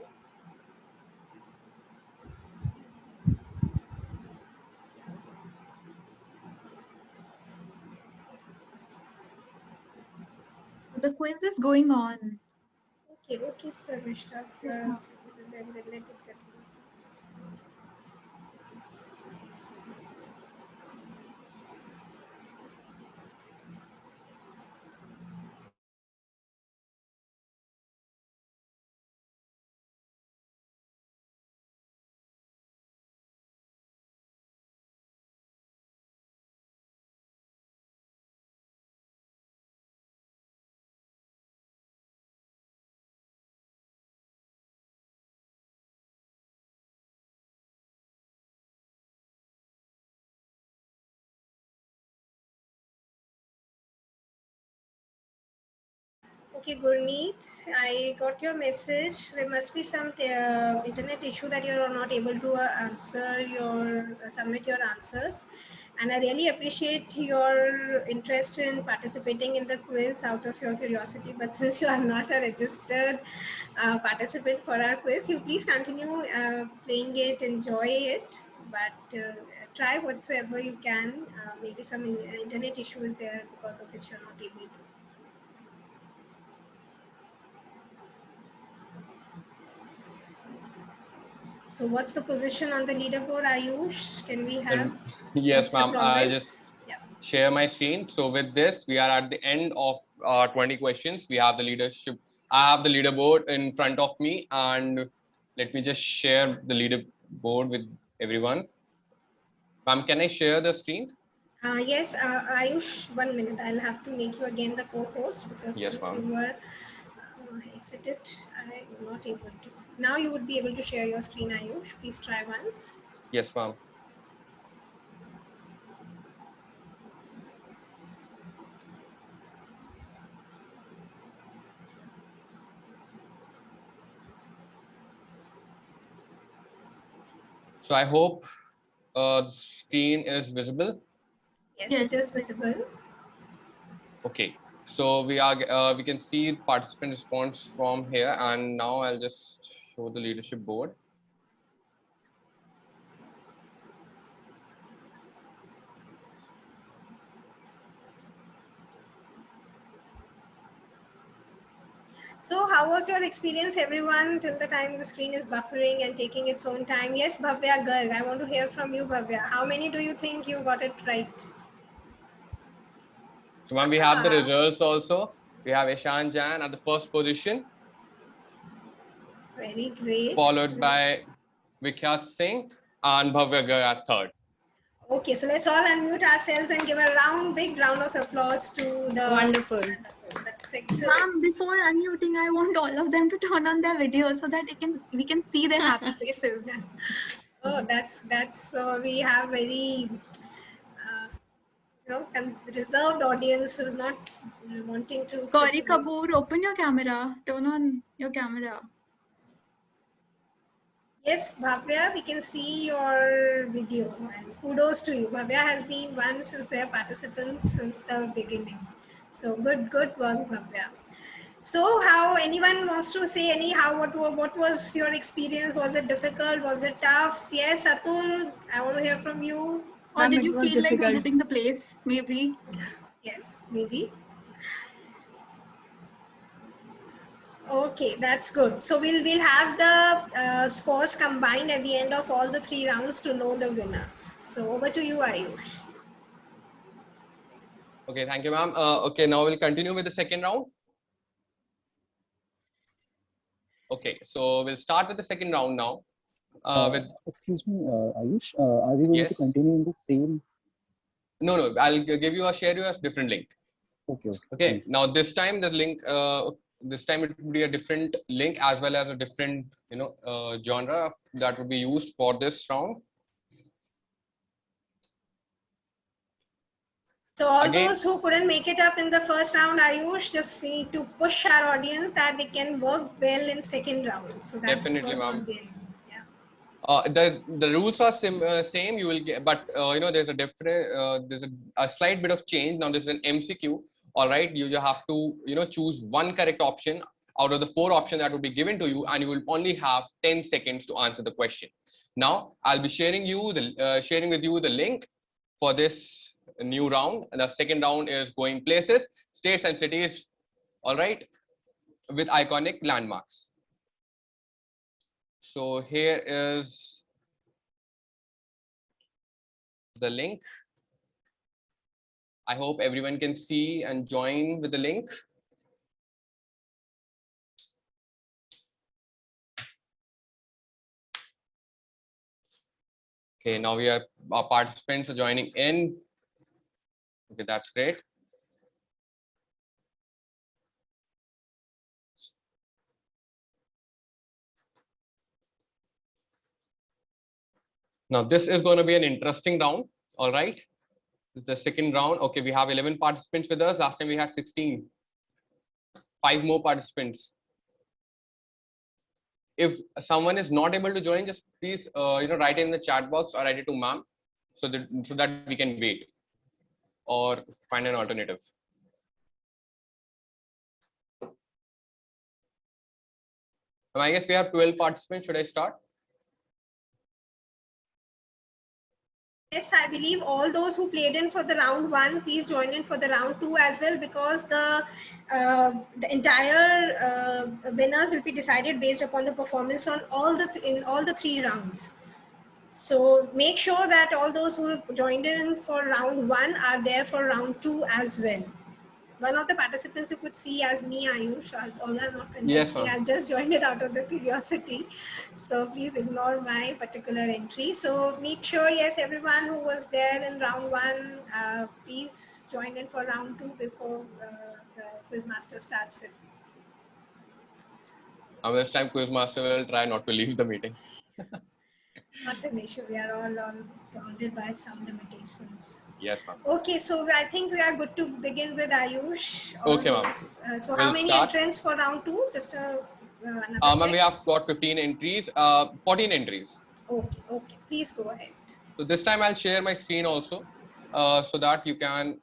The quiz is going on. Okay, sir, Mr. Yes, ma'am. Then let it continue. Okay, Gurneet, I got your message. There must be some internet issue that you're not able to submit your answers. And I really appreciate your interest in participating in the quiz out of your curiosity. But since you are not a registered participant for our quiz, you please continue playing it, enjoy it. But try whatsoever you can. Maybe some internet issue is there because of which you're not able to. So what's the position on the leaderboard, Ayush? Can we have? Yes, what's the ma'am. I'll progress? just share my screen. So with this, we are at the end of 20 questions. We have the leadership. I have the leaderboard in front of me, and let me just share the leaderboard with everyone. Ma'am, can I share the screen? Yes, Ayush, 1 minute. I'll have to make you again the co-host because Yes, since ma'am. you were exited, I'm not able to. Now you would be able to share your screen, Ayush. Please try once. Yes, ma'am. So I hope the screen is visible. Yes, it is visible. Okay. So we can see participant response from here, and now I'll just show the leadership board. So how was your experience, everyone, till the time the screen is buffering and taking its own time? Yes, Bhavya Garg, I want to hear from you, Bhavya. How many do you think you got it right? So when we have the results also, we have Ishan Jan at the first position. Very great. Followed by Vikhyat Singh and Bhavya Garg at third. Okay, so let's all unmute ourselves and give a big round of applause to the... Wonderful. That's excellent. Ma'am, before unmuting, I want all of them to turn on their video so that we can see their happy faces. Oh, that's so we have very reserved audience who's not wanting to. Gauri Kapoor, open your camera. Turn on your camera. Yes, Bhavya, we can see your video. And kudos to you. Bhavya has been one sincere participant since the beginning. So good work, Bhavya. So how anyone wants to say anyhow, what was your experience? Was it difficult? Was it tough? Yes, Atul, I want to hear from you. Or did you feel like visiting the place? Maybe. Yes, maybe. Okay, that's good. So we'll have the scores combined at the end of all the 3 rounds to know the winners. So over to you, Ayush. Okay, thank you, ma'am. Okay, now we'll continue with the second round. Okay, so we'll start with the second round now. Excuse me, Ayush, are we going to continue in the same? No, I'll share you a different link. Okay. Okay. Now this time the link. this time it would be a different link as well as a different, genre that would be used for this round. So all Again, those who couldn't make it up in the first round, Ayush, just need to push our audience that they can work well in second round. So that definitely, was ma'am. not there. The rules are same. You will get, but there's a different there's a slight bit of change. Now this is an MCQ. All right, you have to choose one correct option out of the 4 options that will be given to you, and you will only have 10 seconds to answer the question. Now I'll be sharing with you the link for this new round. And the second round is going places, states, and cities. All right, with iconic landmarks. So here is the link. I hope everyone can see and join with the link. Okay, now our participants are joining in. Okay, that's great. Now this is going to be an interesting round. All right, the second round. Okay, we have 11 participants with us. Last time we had 16. 5 more participants. If someone is not able to join, just please write it in the chat box or write it to ma'am, so that we can wait or find an alternative. I guess we have 12 participants. Should I start? Yes, I believe all those who played in for the round 1, please join in for the round 2 as well, because the entire winners will be decided based upon the performance on in all the 3 rounds. So make sure that all those who joined in for round 1 are there for round 2 as well. One of the participants you could see as me, Ayush, although I'm not contesting, Yes, I just joined it out of the curiosity. So please ignore my particular entry. So make sure, yes, everyone who was there in round 1, please join in for round 2 before the quizmaster starts it. This time quizmaster will try not to leave the meeting. Not an issue. We are all bounded by some limitations. Yes, ma'am. Okay, so I think we are good to begin with Ayush. Okay, ma'am. So how many entrants for round 2? Just another ma'am, we have got 15 entries, 14 entries. Okay, please go ahead. So this time I'll share my screen also, so that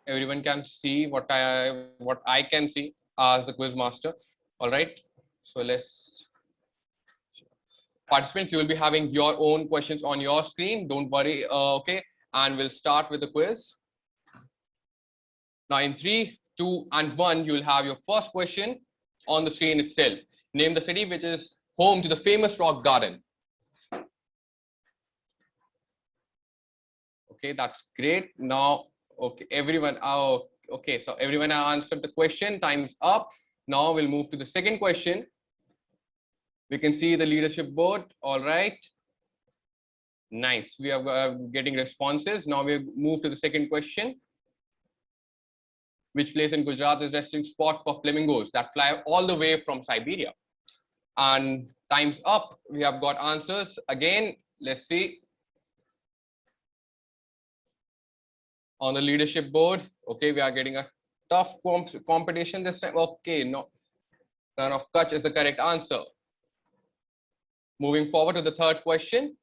everyone can see what I can see as the quiz master. All right. So participants, you will be having your own questions on your screen. Don't worry. Okay. And we'll start with the quiz. Now in 3, 2, and 1, you will have your first question on the screen itself. Name the city which is home to the famous rock garden. Okay, that's great. Now, okay, everyone. Okay, so everyone has answered the question. Time's up. Now we'll move to the second question. We can see the leadership board. All right. Nice. We are getting responses. Now we move to the second question. Which place in Gujarat is resting spot for flamingos that fly all the way from Siberia? And time's up. We have got answers again. Let's see. On the leadership board, okay, we are getting a tough competition this time. Okay, no, Ran of Kutch is the correct answer. Moving forward to the third question.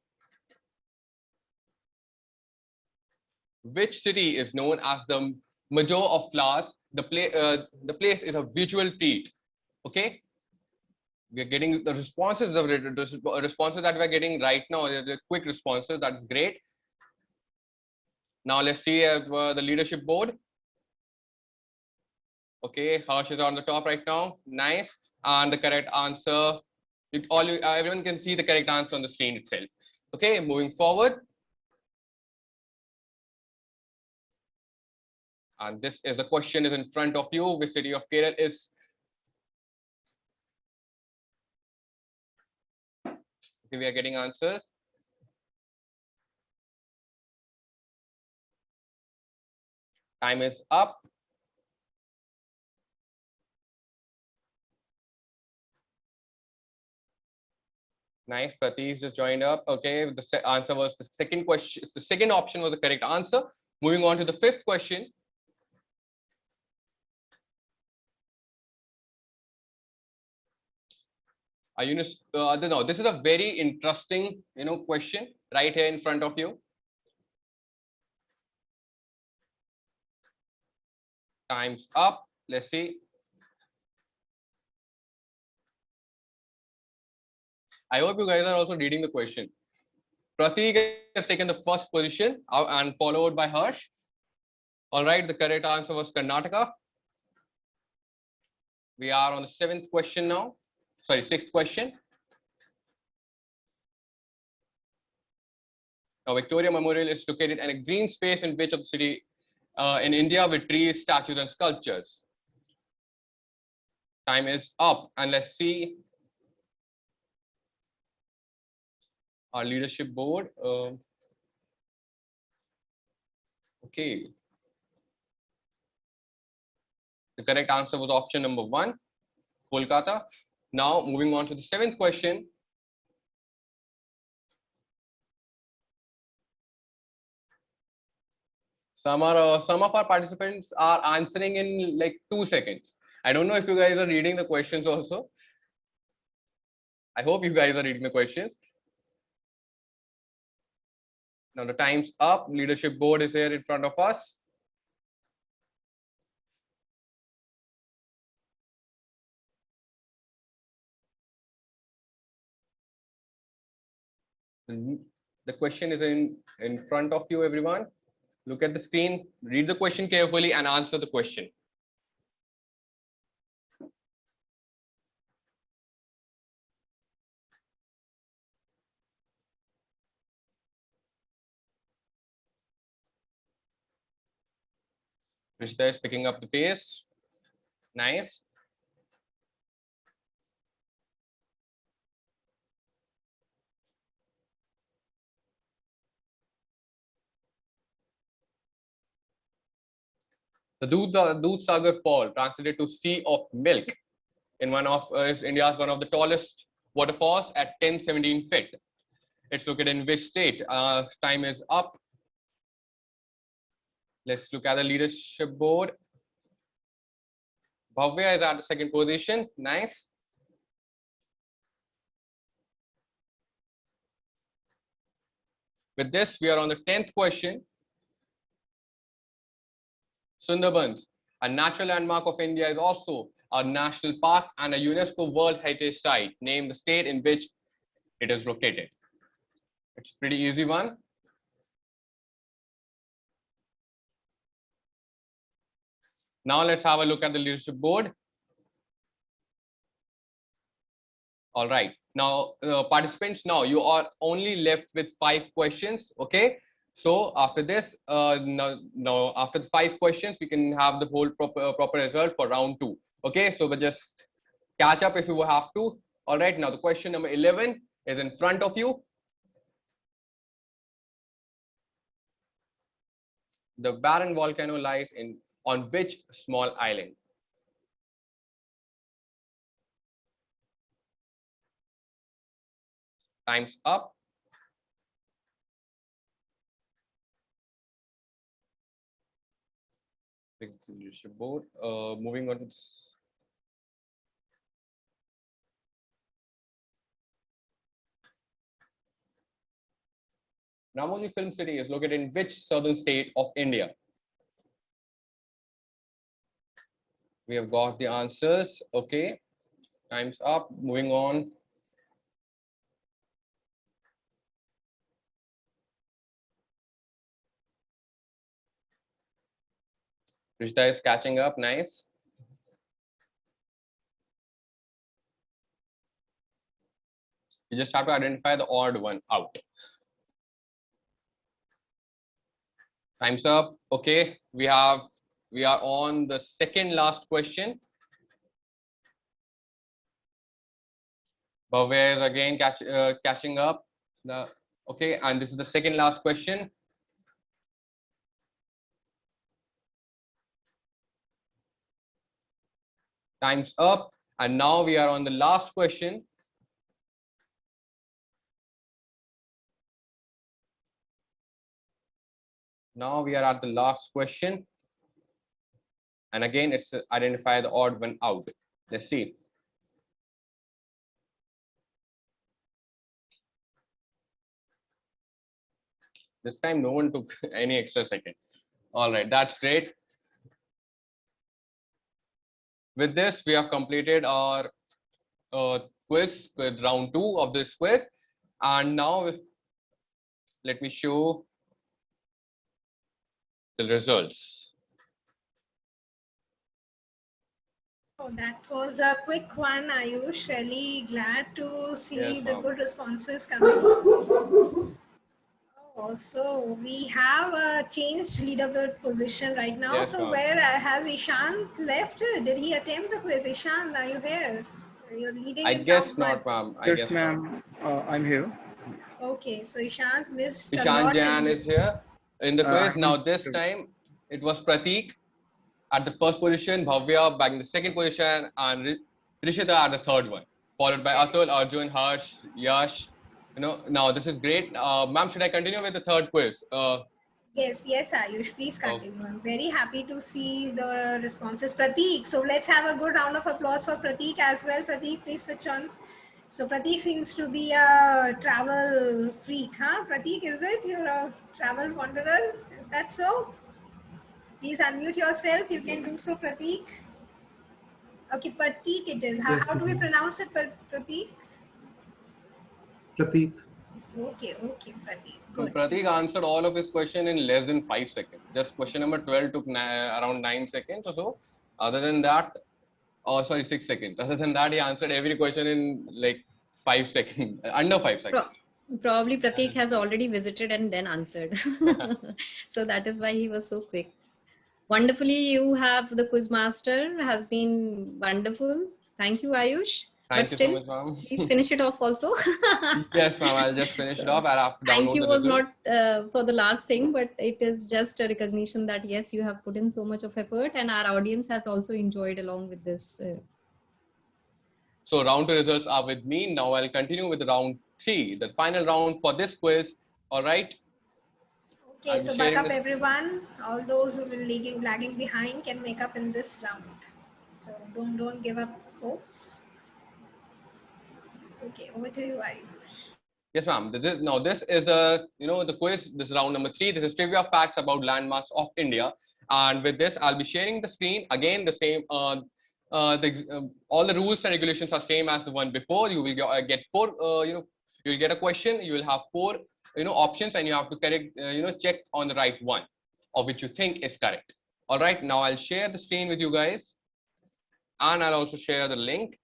Which city is known as the Major of Flowers? The place is a visual treat. Okay, we are getting the responses. The responses that we are getting right now, the quick responses. That is great. Now let's see the leadership board. Okay, Harsh is on the top right now. Nice. And the correct answer, everyone can see the correct answer on the screen itself. Okay, moving forward. And this is the question is in front of you. Which city of Kerala is? Okay, we are getting answers. Time is up. Nice. Pratish just joined up. Okay. The answer was the second question. The second option was the correct answer. Moving on to the fifth question. No, this is a very interesting, question right here in front of you. Time's up. Let's see. I hope you guys are also reading the question. Pratik has taken the first position and followed by Harsh. All right, the correct answer was Karnataka. We are on the seventh question now. Sorry, sixth question. Now, Victoria Memorial is located in a green space in which of the city in India with trees, statues, and sculptures? Time is up, and let's see our leadership board. Okay. The correct answer was option number 1, Kolkata. Now, moving on to the seventh question. Some of our participants are answering in like 2 seconds. I don't know if you guys are reading the questions also. I hope you guys are reading the questions. Now the time's up. Leadership board is here in front of us. The question is in front of you, everyone. Look at the screen, read the question carefully and answer the question. Rishita is picking up the pace. Nice. The Dudh Sagar Fall, translated to Sea of Milk, in is India's one of the tallest waterfalls at 1017 feet. It's located in which state? Time is up. Let's look at the leadership board. Bhavya is at the second position. Nice. With this, we are on the 10th question. Sundarbans, a natural landmark of India, is also a national park and a UNESCO World Heritage Site. Name the state in which it is located. It's a pretty easy one. Now let's have a look at the leadership board. All right. Now, participants, now you are only left with 5 questions. Okay. So after this, now after the 5 questions, we can have the whole proper result for round 2. Okay. So but just catch up if you have to. All right. Now the question number 11 is in front of you. The Barron volcano lies on which small island? Time's up. Leadership board. Moving on to Ramoji Film City is located in which southern state of India? We have got the answers. Okay. Time's up. Moving on. Rishita is catching up. Nice. You just have to identify the odd one out. Time's up. Okay, we are on the second last question. Bhavya is again catching up. Okay, and this is the second last question. Time's up, and now we are on the last question. Now we are at the last question. And again, it's identify the odd one out. Let's see. This time, no one took any extra second. All right, that's great. With this, we have completed our quiz with round 2 of this quiz. And now, let me show the results. Oh, that was a quick one, Ayush. Really glad to see Yes, the ma'am. good responses coming. So we have a changed leaderboard position right now. Yes, So ma'am. where has Ishant left? Did he attempt the quiz? Ishant, are you here? You're leading I in guess round not, one. ma'am. I Yes, guess not. ma'am. I'm here. Okay, so Ishant missed a Ishan lot Jan in is here in the quiz. I'm Now, this time, it was Prateek at the first position, Bhavya back in the second position, and Rishita at the third one, followed by Atul, Arjun, Harsh, Yash. Now this is great. Ma'am, should I continue with the third quiz? Yes, yes, Ayush, please Oh, continue. I'm very happy to see the responses. Prateek, so let's have a good round of applause for Prateek as well. Prateek, please switch on. So Prateek seems to be a travel freak, huh? Prateek, is it? You're a travel wanderer? Is that so? Please unmute yourself. You can do so, Prateek. Okay, Prateek it is. How, Yes, how do we ma'am. pronounce it, Prateek? Prateek. Okay, okay, Prateek. so Good. Prateek answered all of his question in less than 5 seconds. Just question number 12 took around 9 seconds or so. Other than that, oh sorry, 6 seconds. Other than that, he answered every question in like 5 seconds, under 5 seconds. Probably Prateek has already visited and then answered. So that is why he was so quick. Wonderfully, you have the quiz master has been wonderful. Thank you, Ayush. Thank But you so still, much, ma'am. please finish it off also. Yes, ma'am. I'll just finish it off. So, I'll have to thank download you the was results. not for the last thing, but it is just a recognition that yes, you have put in so much of effort, and our audience has also enjoyed along with this. So round 2 results are with me. Now I'll continue with round 3, the final round for this quiz. All right. Okay, I'll be so back sharing up this. everyone. All those who will lagging behind can make up in this round. So don't give up hopes. Okay, over to you, Ayush. Yes, ma'am. This is the quiz. This is round number 3. This is trivia facts about landmarks of India. And with this, I'll be sharing the screen again. The same. All the rules and regulations are same as the one before. You will get four. You'll get a question. You will have four options, and you have to correct. Check on the right one, of which you think is correct. All right. Now I'll share the screen with you guys, and I'll also share the link.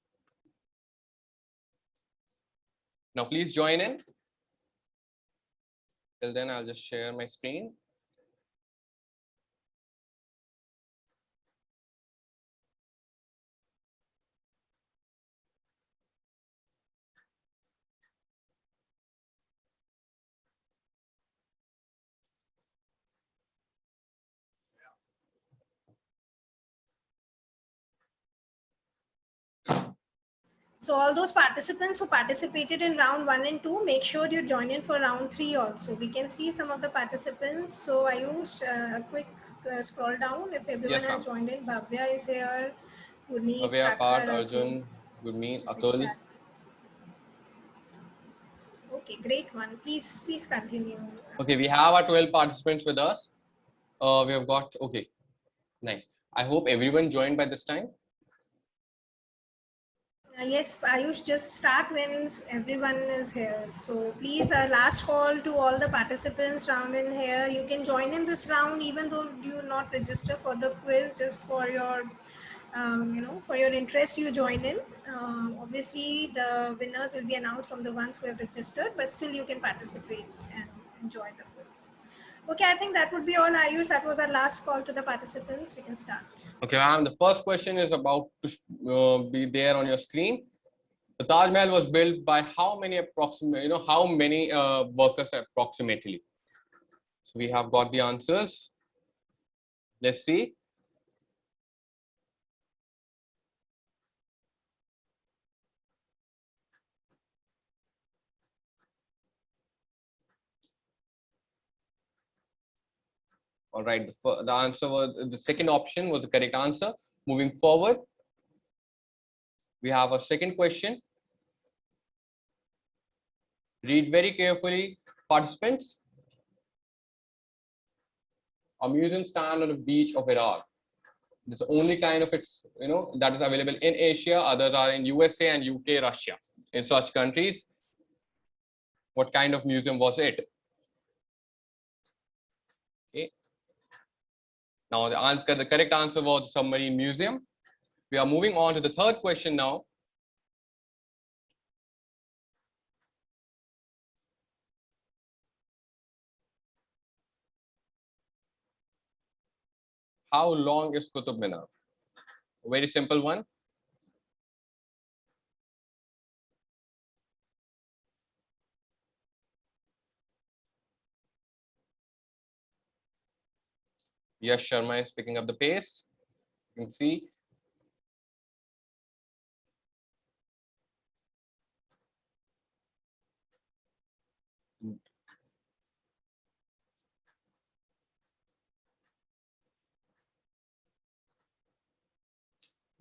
Now please join in. Till then, I'll just share my screen. So all those participants who participated in round 1 and 2, make sure you join in for round 3 also. We can see some of the participants. So Ayush, a quick scroll down if everyone Yes, has ma'am. joined in. Bhavya is here, Puneet, Bhavya, Parth, Prakhar, Atul. Arjun, Gurmeet, Atul. Okay, great one. Please continue. Okay, we have our 12 participants with us. We have got, okay, nice. I hope everyone joined by this time. Yes, Ayush, just start when everyone is here. So please, last call to all the participants round in here. You can join in this round even though you not register for the quiz, just for your, for your interest, you join in. Obviously, the winners will be announced from the ones who have registered, but still you can participate and enjoy the quiz. Okay, I think that would be all, Ayush. That was our last call to the participants. We can start. Okay, ma'am, the first question is about to be there on your screen. The Taj Mahal was built by how many how many workers approximately? So we have got the answers. Let's see. All right, the answer was the second option was the correct answer. Moving forward, we have a second question. Read very carefully, participants. A museum stand on the beach of Iraq. It's the only kind of its, that is available in Asia. Others are in USA and UK, Russia. In such countries, what kind of museum was it? Okay. Now the correct answer was submarine museum. We are moving on to the third question now. How long is Qutub Minar? A very simple one. Yash Sharma is picking up the pace. You can see.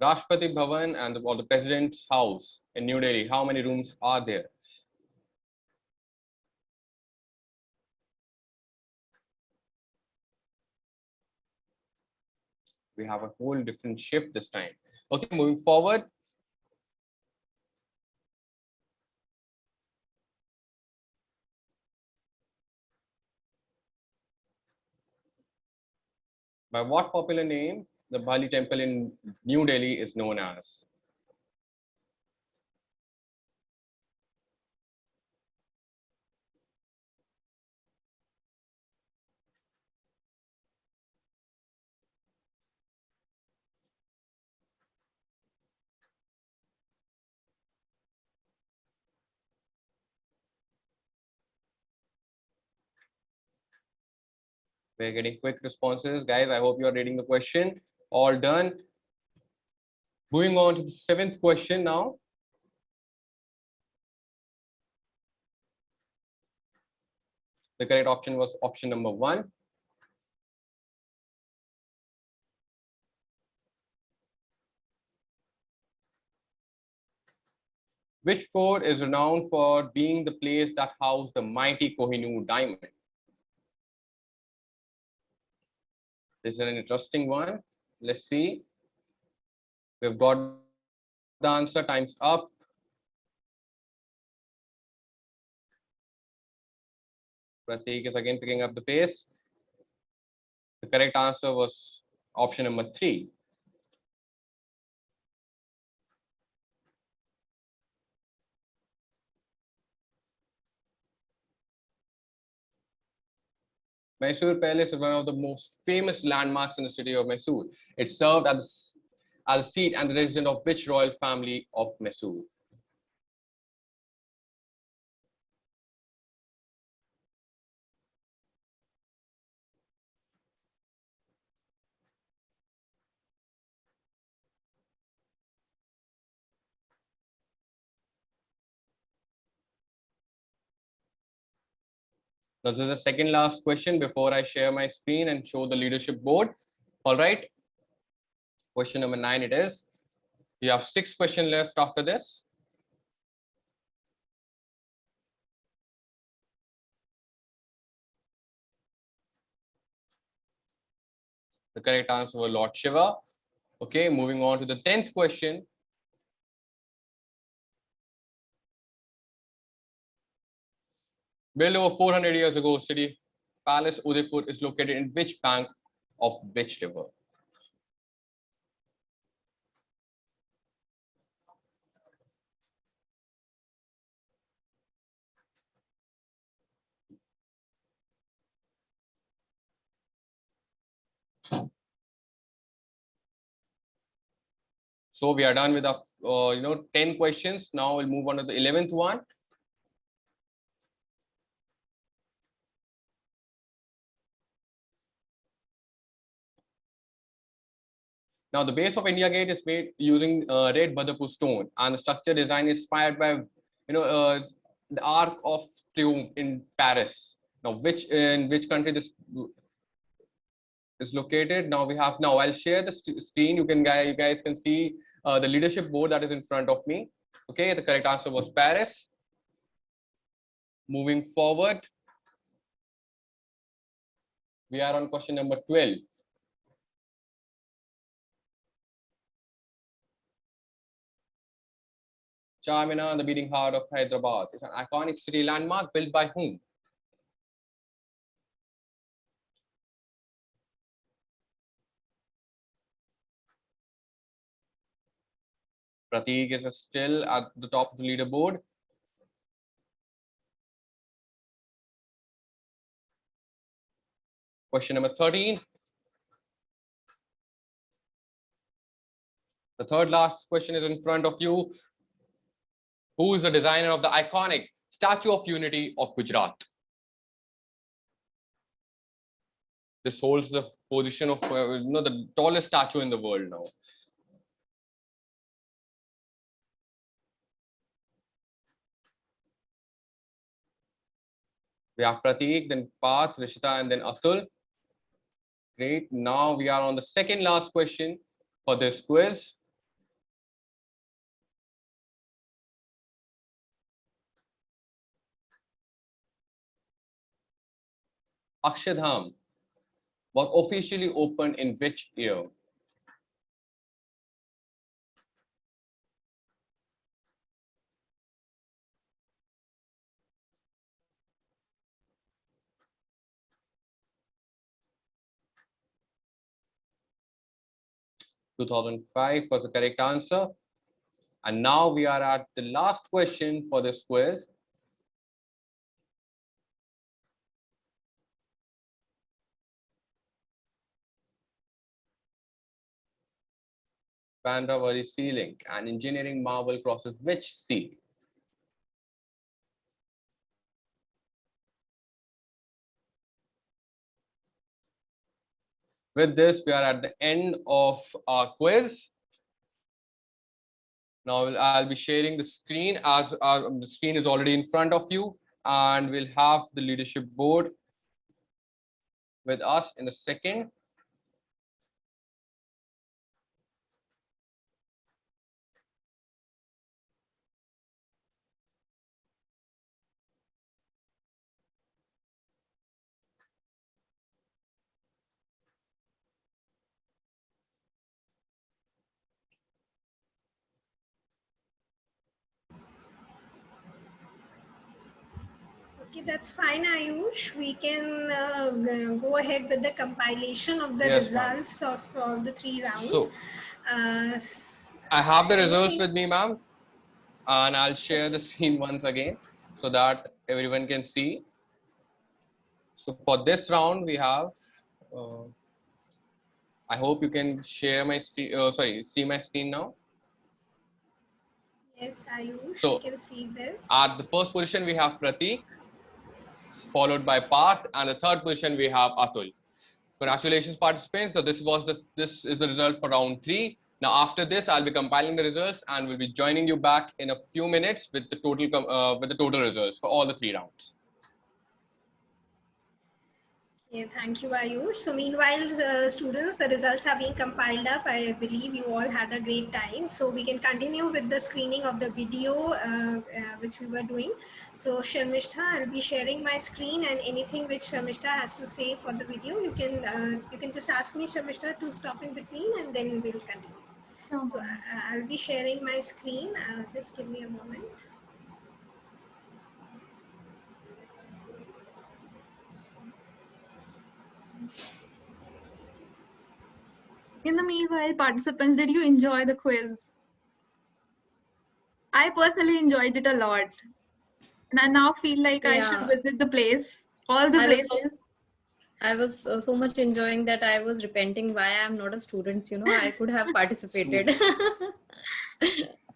Rashtrapati Bhavan and or the President's House in New Delhi. How many rooms are there? We have a whole different shift this time. Okay, moving forward. By what popular name the Bali temple in New Delhi is known as? We're getting quick responses. Guys, I hope you are reading the question. All done. Moving on to the seventh question now. The correct option was option number 1. Which fort is renowned for being the place that housed the mighty Kohinoor diamond? This is an interesting one. Let's see. We've got the answer. Time's up. Prateek is again picking up the pace. The correct answer was option number 3. Mysore Palace is one of the most famous landmarks in the city of Mysore. It served as the seat and the residence of which royal family of Mysore? Now, this is the second last question before I share my screen and show the leadership board. All right. Question number 9 it is. You have 6 questions left after this. The correct answer was Lord Shiva. Okay, moving on to the 10th question. Built over 400 years ago, city Palace Udaipur is located in which bank of which river? So we are done with the 10 questions. Now we'll move on to the 11th one. Now the base of India Gate is made using red Badapur stone, and the structure design is inspired by the Arc of Triomphe in Paris. Now in which country this is located. Now I'll share the screen. You guys can see the leadership board that is in front of me. Okay, the correct answer was Paris. Moving forward, we are on question number 12. Charminar, the beating heart of Hyderabad, is an iconic city landmark built by whom? Prateek is still at the top of the leaderboard. Question number 13. The third last question is in front of you. Who is the designer of the iconic Statue of Unity of Gujarat? This holds the position of the tallest statue in the world now. We have Prateek, then Parth, Rishita, and then Atul. Great. Now we are on the second last question for this quiz. Akshardham was officially opened in which year? (2005) was the correct answer. And now we are at the last question for this quiz. Bandra Sea Link, an engineering marvel, crosses which sea? With this, we are at the end of our quiz. Now I'll be sharing the screen as the screen is already in front of you, and we'll have the leadership board with us in a second. Okay, that's fine, Ayush. We can go ahead with the compilation of the Yes, results of all the 3 rounds. So I have the results with me, ma'am, and I'll share the screen once again so that everyone can see. So for this round, we have. I hope you can share my screen. See my screen now. Yes, Ayush, So, we can see this. At the first position, we have Prateek, followed by Parth, and the third position we have Atul. Congratulations, participants. So this is the result for round 3. Now after this, I'll be compiling the results and we'll be joining you back in a few minutes with the total results for all the 3 rounds. Yeah, thank you, Ayush. So meanwhile, students, the results have been compiled up. I believe you all had a great time. So we can continue with the screening of the video, which we were doing. So Sharmishta, I'll be sharing my screen, and anything which Sharmishta has to say for the video, you can just ask me, Sharmishta, to stop in between, and then we'll continue. So I'll be sharing my screen. Just give me a moment. In the meanwhile, participants, did you enjoy the quiz? I personally enjoyed it a lot. And I now feel like I should visit the place, all the places. I was so much enjoying that I was repenting why I'm not a student. I could have participated.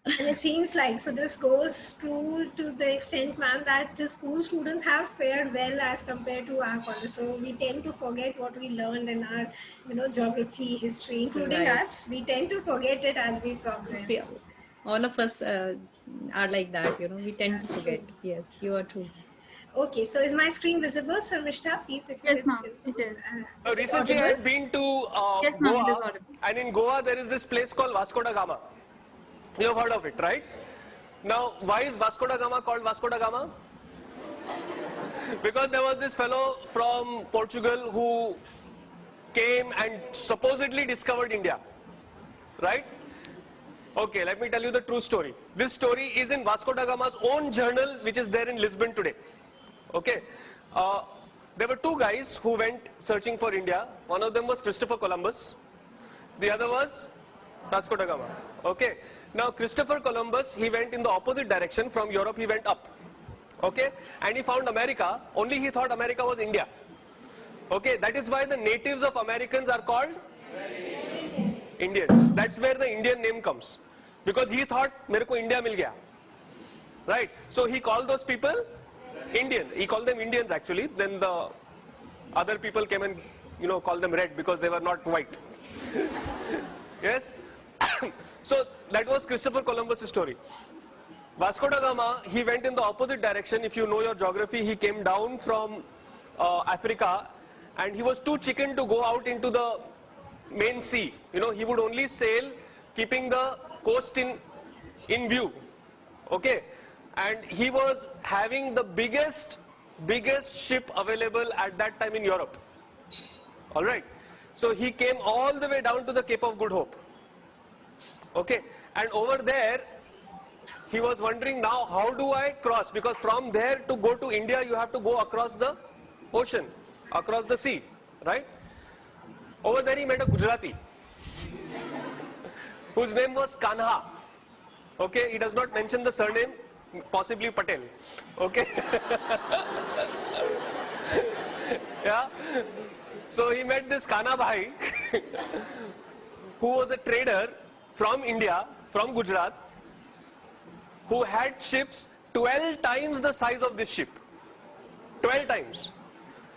And it seems like, so this goes true to the extent, ma'am, that the school students have fared well as compared to our college. So we tend to forget what we learned in our, geography, history, including us. We tend to forget it as we progress. All of us are like that, we tend to forget. Yes, you are true. Okay, so is my screen visible, Sir Mishra? Please, if you Yes, could- ma'am, it is. is it Recently, I audible? had been to Yes, ma'am, it is Goa, audible. and in Goa there is this place called Vasco da Gama. You have heard of it, right? Now, why is Vasco da Gama called Vasco da Gama? Because there was this fellow from Portugal who came and supposedly discovered India, right? Okay, let me tell you the true story. This story is in Vasco da Gama's own journal, which is there in Lisbon today. Okay, there were two guys who went searching for India. One of them was Christopher Columbus. The other was Vasco da Gama. Okay, now Christopher Columbus, he went in the opposite direction. From Europe, he went up. Okay, and he found America. Only he thought America was India. Okay, that is why the natives of Americans are called Indians. That's where the Indian name comes. Because he thought, मेरे को India मिल गया. Right? So he called those people Indian. He called them Indians actually. Then the other people came and, called them red because they were not white. Yes? So that was Christopher Columbus' story. Vasco da Gama, he went in the opposite direction. If you know your geography, he came down from Africa, and he was too chicken to go out into the main sea. He would only sail keeping the coast in view. Okay, and he was having the biggest ship available at that time in Europe. All right, so he came all the way down to the Cape of Good Hope. Okay, and over there he was wondering, now how do I cross, because from there to go to India you have to go across the ocean, across the sea, right? Over there he met a Gujarati whose name was Kanha. Okay, he does not mention the surname, possibly Patel. Okay. Yeah. So he met this Kana Bhai who was a trader from India, from Gujarat, who had ships 12 times the size of this ship. 12 times.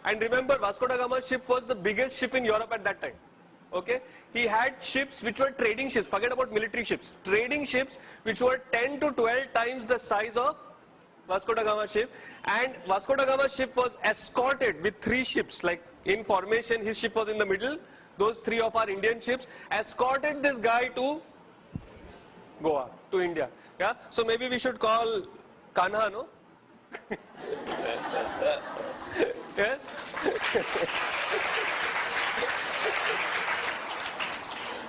And remember, Vasco da Gama's ship was the biggest ship in Europe at that time. Okay, he had ships which were trading ships, forget about military ships, trading ships which were 10 to 12 times the size of Vasco da Gama's ship. And Vasco da Gama's ship was escorted with 3 ships, like in formation, his ship was in the middle, those 3 of our Indian ships escorted this guy to Goa, to India. Yeah, so maybe we should call Kanha, no? Yes?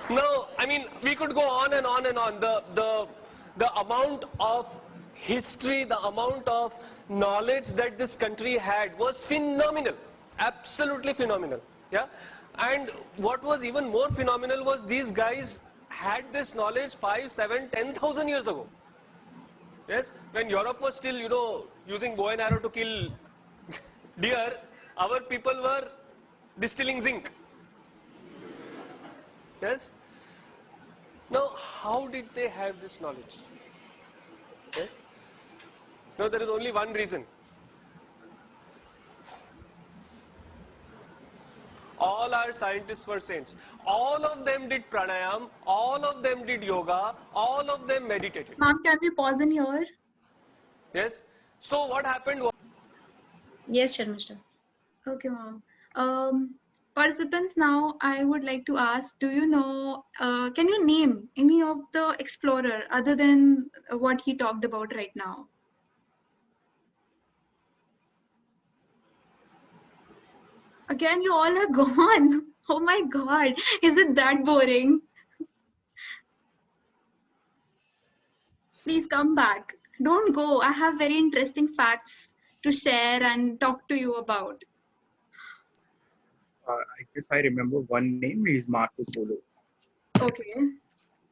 No, I mean, we could go on and on and on. The amount of history, the amount of knowledge that this country had was phenomenal. Absolutely phenomenal. Yeah? And what was even more phenomenal was these guys had this knowledge 5, 7, 10,000 years ago. Yes? When Europe was still, using bow and arrow to kill deer, our people were distilling zinc. Yes? Now, how did they have this knowledge? Yes? No, there is only one reason. All our scientists were saints. All of them did pranayam, all of them did yoga, all of them meditated. Ma'am, can we pause in here? Yes? So what happened was, Yes, Sharmishta. Okay, ma'am. Participants, now I would like to ask, do you know, can you name any of the explorer other than what he talked about right now? Again, you all are gone. Oh my God, is it that boring? Please come back. Don't go. I have very interesting facts to share and talk to you about. I guess I remember one name is Marco Polo, Okay.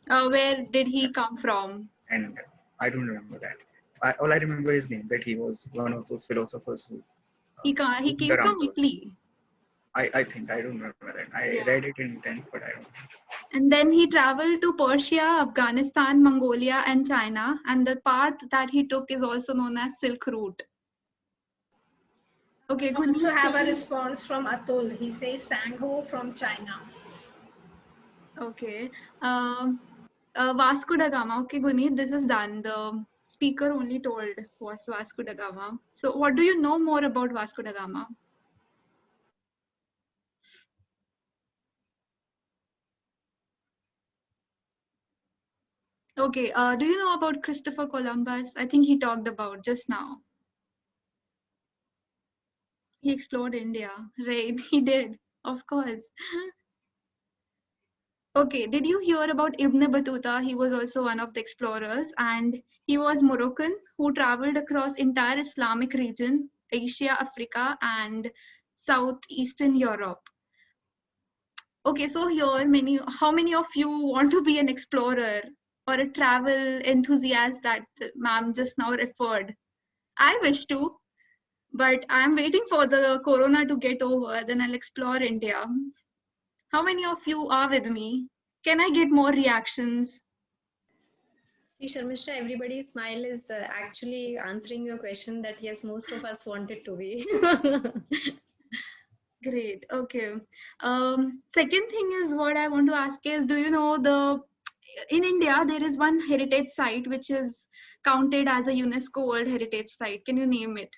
Where did he come from? and I don't remember that. All I remember his name, that he was one of those philosophers who. He who came were from around. Italy. I think I don't remember that. I Yeah. read it in 10th, but I don't. And then he traveled to Persia, Afghanistan, Mongolia, and China. And the path that he took is also known as Silk Route. Okay, We good. also have a response from Atul. He says Sangho from China. Okay. Vasco da Gama. Okay, Gunit, this is done. The speaker only told was Vasco da Gama. So what do you know more about Vasco da Gama? Okay, do you know about Christopher Columbus? I think he talked about just now. He explored India, right? He did, of course. Okay, did you hear about Ibn Battuta? He was also one of the explorers, and he was Moroccan who traveled across entire Islamic region, Asia, Africa, and Southeastern Europe. Okay, so here, how many of you want to be an explorer or a travel enthusiast that ma'am just now referred? I wish to, but I'm waiting for the corona to get over, then I'll explore India. How many of you are with me? Can I get more reactions? See, Sharmishta, everybody's smile is actually answering your question that yes, most of us wanted to be. Great. Okay. Second thing is what I want to ask is, do you know in India, there is one heritage site which is counted as a UNESCO World Heritage Site. Can you name it?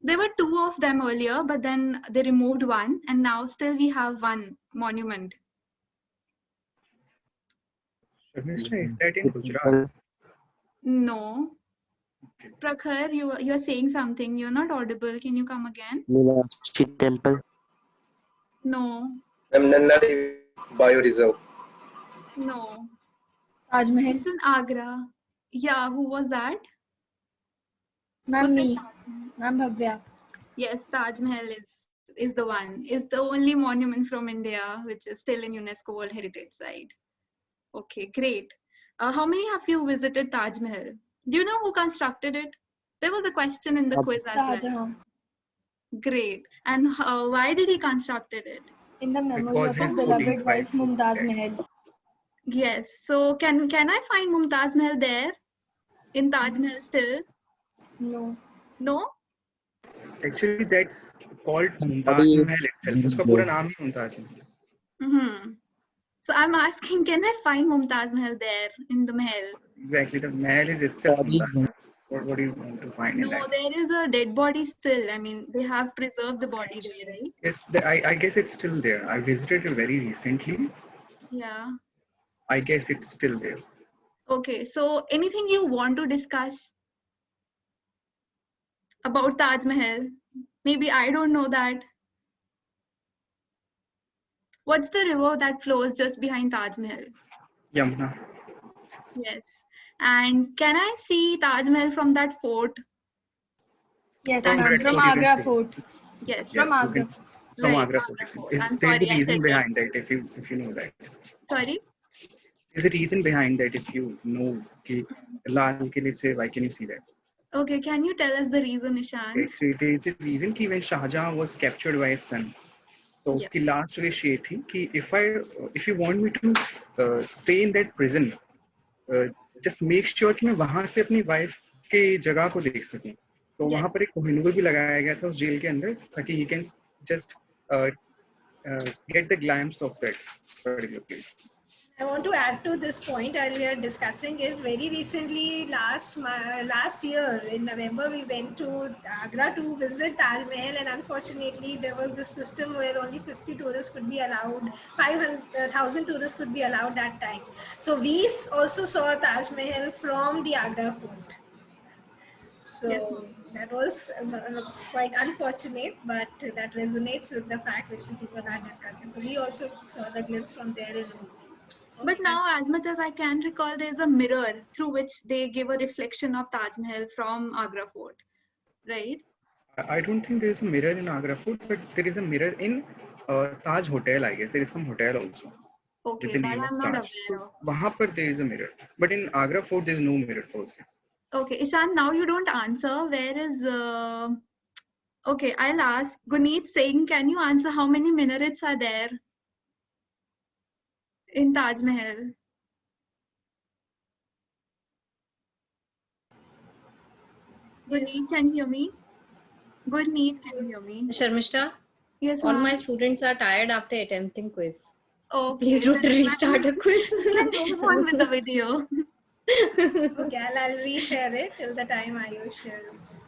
There were two of them earlier, but then they removed one, and now still we have one monument. Sharmishta, is that in Gujarat? No. Prakhar, you're saying something. You're not audible. Can you come again? Meenakshi Temple. No. Namnanda Devi Bio Reserve. No. Taj Mahal. It's in Agra. Yeah, who was that? Ma'am, Who said me. Taj Mahal? Ma'am Bhavya. Yes, Taj Mahal is the one. It's the only monument from India which is still in UNESCO World Heritage Site. Okay, great. How many of you visited Taj Mahal? Do you know who constructed it? There was a question in the quiz as Shah well. Jahan. Great. And why did he constructed it? In the memory Because of his his beloved 14th wife wife was Mumtaz dead. Mahal. Yes. So can I find Mumtaz Mahal there in Taj Mahal still? No. No? Actually, that's called Mumtaz Mahal itself. उसका पूरा नाम ही मुमताज है. Mm-hmm. So I'm asking, can I find Mumtaz Mahal there in the Mahal? Exactly, the Mahal is itself Mumtaz Mahal. What do you want to find in No, that? there is a dead body still. I mean, they have preserved the body there, right? Yes, I guess it's still there. I visited it very recently. Yeah. I guess it's still there. Okay, so anything you want to discuss about Taj Mahal? Maybe I don't know that. What's the river that flows just behind Taj Mahal? Yamuna. Yes. And can I see Taj Mahal from that fort? Yes, From ma'am. Red From Fort you can Agra see. Fort. Yes. From Yes, you Agra. can, from Right, Agra Agra Fort. Fort. There's I'm a sorry, I reason said behind that if you know that. Sorry? There's a reason behind that if you know कि Lal Kile se why can you see that? Okay, can you tell us the reason, Ishant? Actually, there's a reason कि when Shah Jahan was captured by his son, तो Yes. उसकी last wish ये थी कि if you want me to stay in that prison, just make sure कि मैं वहाँ से अपनी wife के जगह को देख सकूं. तो Yes. वहाँ पर एक कोहिनूर भी लगाया गया था उस जेल के अंदर ताकि he can just get the glimpse of that particular place. I want to add to this point. While we are discussing it, very recently, last year in November, we went to Agra to visit Taj Mahal, and unfortunately, there was this system where only 50 tourists could be allowed, 500,000 tourists could be allowed that time. So we also saw Taj Mahal from the Agra fort. So Yes. that was quite unfortunate, but that resonates with the fact which people are discussing. So we also saw the glimpse from there in. But now, as much as I can recall, there's a mirror through which they give a reflection of Taj Mahal from Agra Fort, right? I don't think there is a mirror in Agra Fort, but there is a mirror in Taj Hotel. I guess there is some hotel also with Okay, the that name I'm of not Taj. aware So of. वहाँ पर there is a mirror, but in Agra Fort there is no mirror per se. Okay, Ishan, now you don't answer. Where is... Okay, I'll ask. Guneet saying, can you answer how many minarets are there in Taj Mahal? Guneet, can you hear me? Guneet, can you hear me? Sharmishta, Yes, all ma'am. my students are tired after attempting quiz. So Okay, please don't then restart a quiz. we can move on with the video. Okay, I'll reshare it till the time Ayush is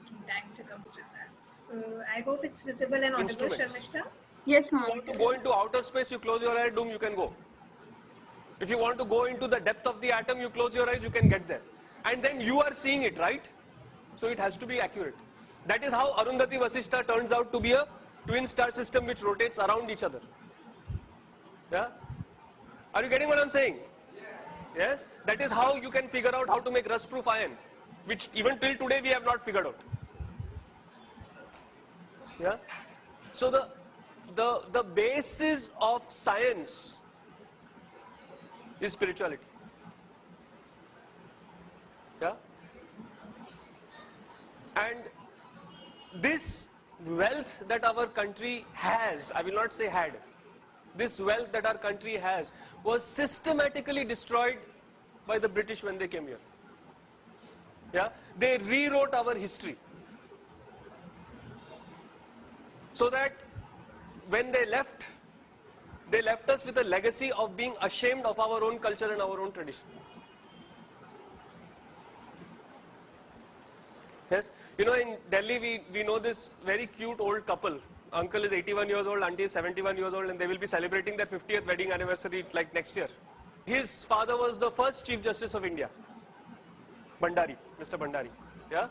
taking time to come to that. So I hope it's visible and audible, Instruments. Sharmishta. Yes, If you ma'am. want to go into outer space, you close your eye, doom, you can go. If you want to go into the depth of the atom, you close your eyes, you can get there. And then you are seeing it, right? So it has to be accurate. That is how Arundhati Vasishta turns out to be a twin star system which rotates around each other. Yeah? Are you getting what I'm saying? Yes? That is how you can figure out how to make rust-proof iron, which even till today we have not figured out. Yeah? So the basis of science is spirituality. Yeah? And this wealth that our country has, I will not say had, this wealth that our country has was systematically destroyed by the British when they came here. Yeah? They rewrote our history. So that when they left us with a legacy of being ashamed of our own culture and our own tradition. Yes, you know, in Delhi we know this very cute old couple. Uncle is 81 years old, auntie is 71 years old, and they will be celebrating their 50th wedding anniversary like next year. His father was the first Chief Justice of India, Bhandari, Mr. Bhandari. Yeah,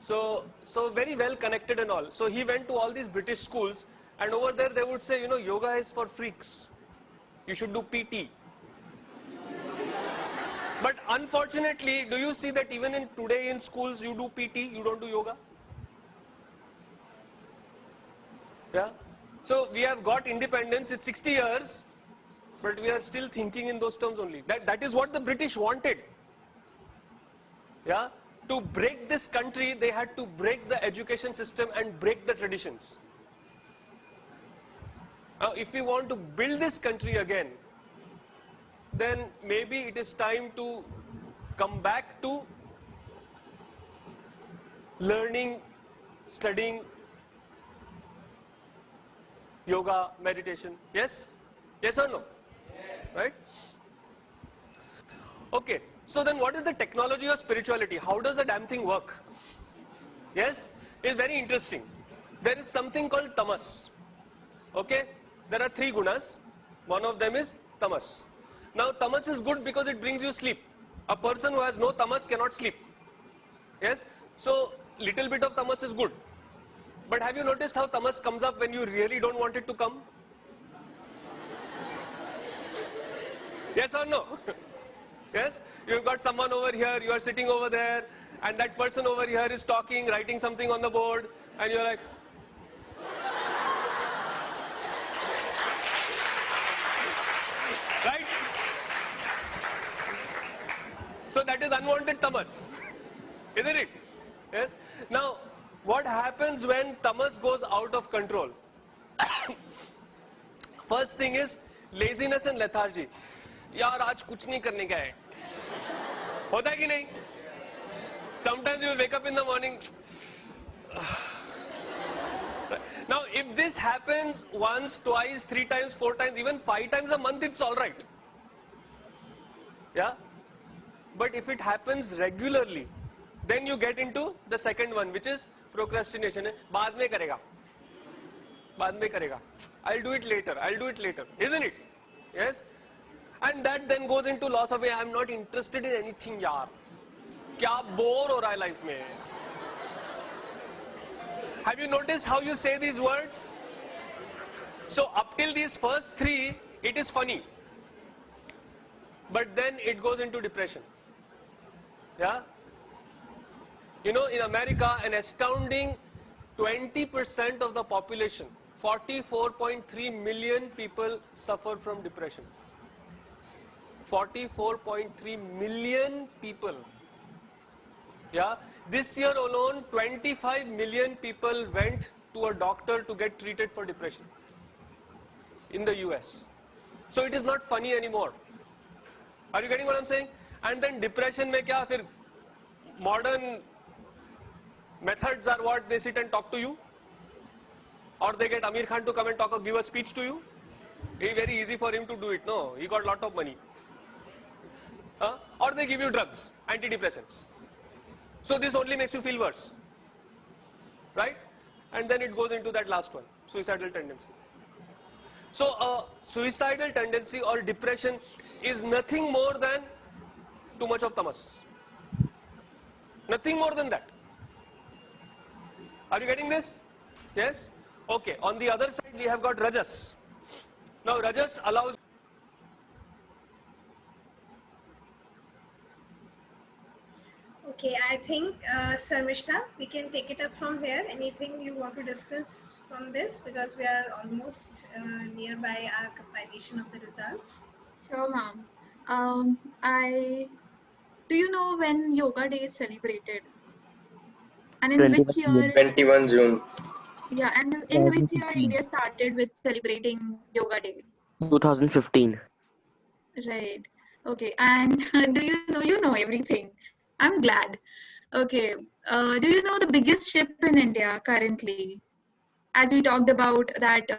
so very well connected and all. So he went to all these British schools, and over there they would say, you know, yoga is for freaks. You should do PT. But unfortunately, do you see that even in today in schools you do PT, you don't do yoga? Yeah. So we have got independence, it's 60 years, but we are still thinking in those terms only. That is what the British wanted. Yeah. To break this country, they had to break the education system and break the traditions. Now, if we want to build this country again, then maybe it is time to come back to learning, studying yoga, meditation. Yes? Yes or no? Yes. Right? Okay. So then what is the technology of spirituality? How does the damn thing work? Yes? It's very interesting. There is something called tamas. Okay? There are 3 gunas. One of them is tamas. Now tamas is good because it brings you sleep. A person who has no tamas cannot sleep. Yes? So little bit of tamas is good. But have you noticed how tamas comes up when you really don't want it to come? Yes or no? Yes? You've got someone over here, you are sitting over there, and that person over here is talking, writing something on the board, and you're like, right? So that is unwanted tamas, isn't it? Yes? Now, what happens when tamas goes out of control? First thing is laziness and lethargy. यार आज कुछ नहीं करने का है होता है कि नहीं? Sometimes you will wake up in the morning. Now if this happens once, twice, 3 times, 4 times, even 5 times a month, it's all right. Yeah? But if it happens regularly, then you get into the second one, which is procrastination. बाद में करेगा. बाद में करेगा. I'll do it later, isn't it? Yes? And that then goes into loss of way. I'm not interested in anything, yaar. क्या bore हो रहा है life में? Have you noticed how you say these words? So up till these first 3, it is funny. But then it goes into depression. Yeah? You know, in America, an astounding 20% of the population, 44.3 million people suffer from depression. 44.3 million people. Yeah? This year alone, 25 million people went to a doctor to get treated for depression in the US. So it is not funny anymore. Are you getting what I'm saying? And then depression mein kya? Fir modern methods are what? They sit and talk to you, or they get Amir Khan to come and talk or give a speech to you. It's very easy for him to do it. No, he got a lot of money. or they give you drugs, antidepressants. So this only makes you feel worse, right? And then it goes into that last one, suicidal tendency. So suicidal tendency or depression is nothing more than too much of tamas. Nothing more than that. Are you getting this? Yes? Okay. On the other side, we have got rajas. Now, rajas allows. Okay, I think, Sarmishta, we can take it up from here. Anything you want to discuss from this? Because we are almost nearby our compilation of the results. Sure, ma'am. Do you know when Yoga Day is celebrated? And in which 21 year? 21 June. Yeah, and in which year India started with celebrating Yoga Day? 2015. Right. Okay. And you know everything. I'm glad. Okay. Do you know the biggest ship in India currently? As we talked about that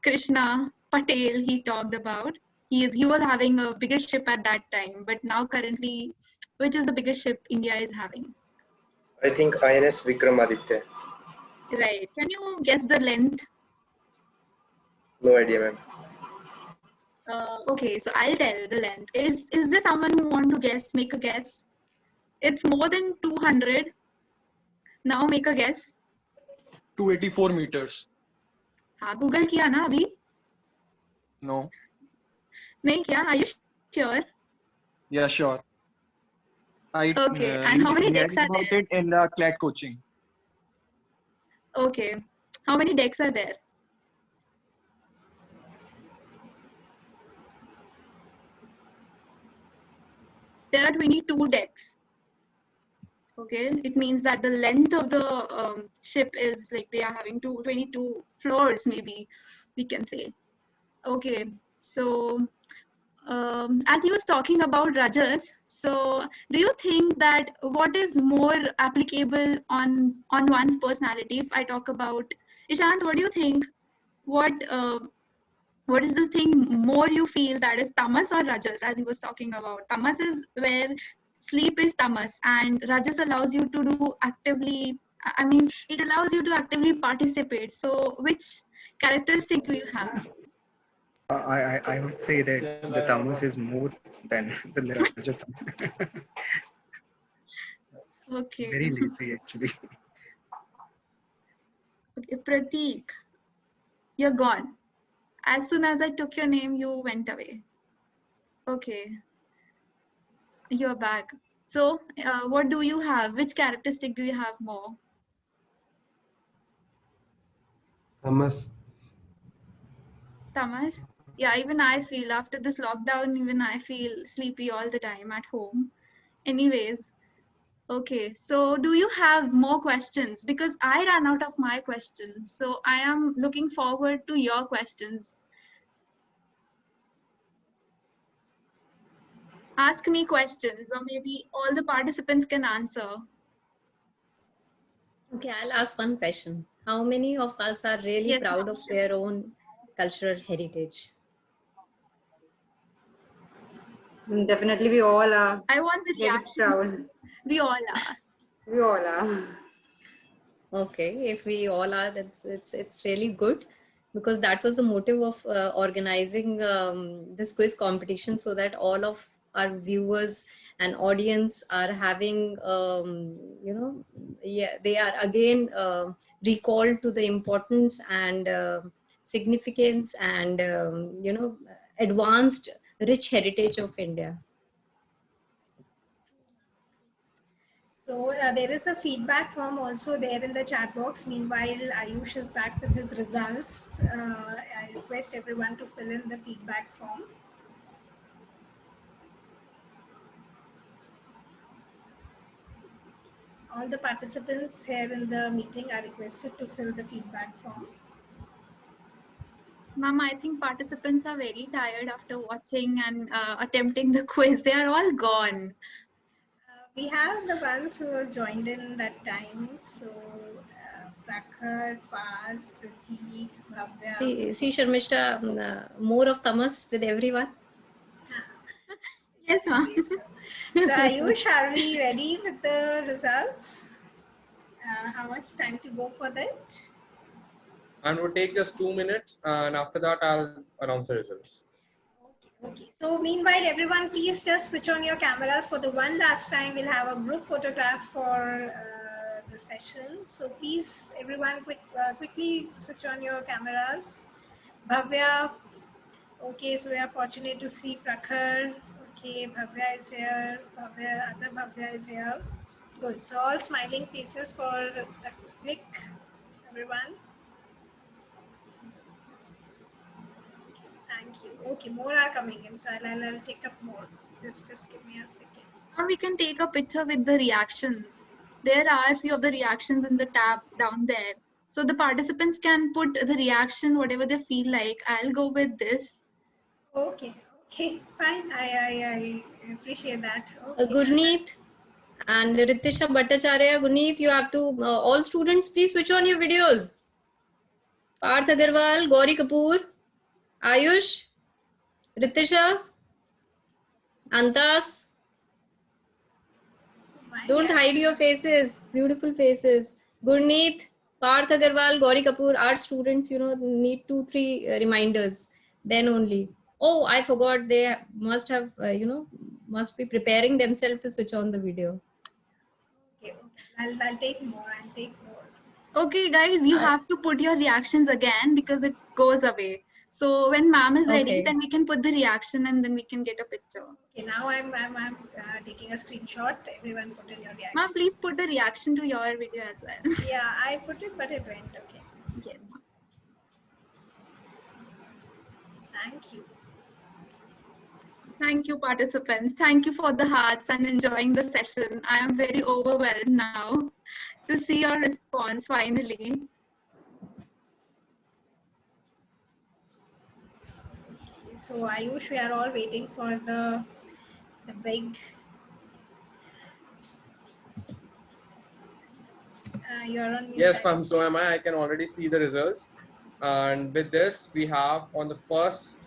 Krishna Patel, he talked about. He was having a biggest ship at that time, but now currently, which is the biggest ship India is having? I think INS Vikramaditya. Right. Can you guess the length? No idea, ma'am. Okay, so I'll tell the length. Is there someone who want to guess? Make a guess. It's more than 200. Now make a guess. 284 meters. हाँ Google किया ना अभी? No. नहीं किया? Are you sure? Yeah, sure. Okay, and how many decks are there? It in the CLAT coaching. Okay, how many decks are there? There are 22 decks. Okay, it means that the length of the ship is like they are having 22 floors, maybe we can say. Okay, so as he was talking about rajas, so do you think that what is more applicable on one's personality? If I talk about Ishant, what do you think? What is the thing more you feel, that is tamas or rajas? As he was talking about, tamas is where sleep is tamas, and rajas allows you to do actively, I mean it allows you to actively participate. So which characteristic do you have? I would say that the tamas is more than the rajas. Okay. Very lazy, actually. Okay, Prateek, you're gone. As soon as I took your name, you went away. Okay, you're back. So, what do you have? Which characteristic do you have more? Tamas. Tamas? Yeah, even I feel after this lockdown, even I feel sleepy all the time at home. Anyways, okay, so do you have more questions? Because I ran out of my questions. So I am looking forward to your questions. Ask me questions, or maybe all the participants can answer. Okay, I'll ask one question. How many of us are really Yes, proud ma'am. of their own cultural heritage? Definitely, we all are. I want the Very reaction. proud. We all are. We all are. Okay, if we all are, it's really good, because that was the motive of organizing this quiz competition, so that all of our viewers and audience are having they are again recalled to the importance and significance and advanced rich heritage of India. So there is a feedback form also there in the chat box. Meanwhile, Ayush is back with his results. I request everyone to fill in the feedback form. All the participants here in the meeting are requested to fill the feedback form. Ma'am, I think participants are very tired after watching and attempting the quiz. They are all gone. We have the ones who have joined in that time. So Prakhar, Paz, Prateek, Bhavya. See Sharmishta, more of tamas with everyone. Yes, ma'am. So Ayush, are we ready with the results? How much time to go for that? And we'll take just 2 minutes, and after that, I'll announce the results. Okay. So meanwhile, everyone, please just switch on your cameras for the one last time. We'll have a group photograph for the session. So please, everyone, quickly switch on your cameras. Bhavya. Okay, so we are fortunate to see Prakhar. Okay, Bhavya is here. Other Bhavya is here. Good. So all smiling faces for a click, everyone. Thank you. Okay, more are coming in, so I'll take up more. Just give me a second. Now we can take a picture with the reactions. There are a few of the reactions in the tab down there. So the participants can put the reaction, whatever they feel like. I'll go with this. Okay, fine. I appreciate that. Okay. Gurneet and Ritisha Bhattacharya. Gurneet, you have to, all students, please switch on your videos. Parth Agarwal, Gauri Kapoor, Ayush, Ritisha, Antas. Don't hide your faces, beautiful faces. Gurneet, Parth Agarwal, Gauri Kapoor, art students, need 2-3 reminders. Then only. Oh, I forgot, they must have, must be preparing themselves to switch on the video. Okay. I'll take more. Okay, guys, you have to put your reactions again because it goes away. So when ma'am is ready, Okay. then we can put the reaction and then we can get a picture. Okay, now I'm taking a screenshot. Everyone put in your reaction. Ma'am, please put the reaction to your video as well. Yeah, I put it, but it went okay. Yes. Thank you. Thank you, participants. Thank you for the hearts and enjoying the session. I am very overwhelmed now to see your response finally. So Ayush, we are all waiting for the big. You're on mute. Yes, ma'am. So am I. I can already see the results. And with this, we have on the first,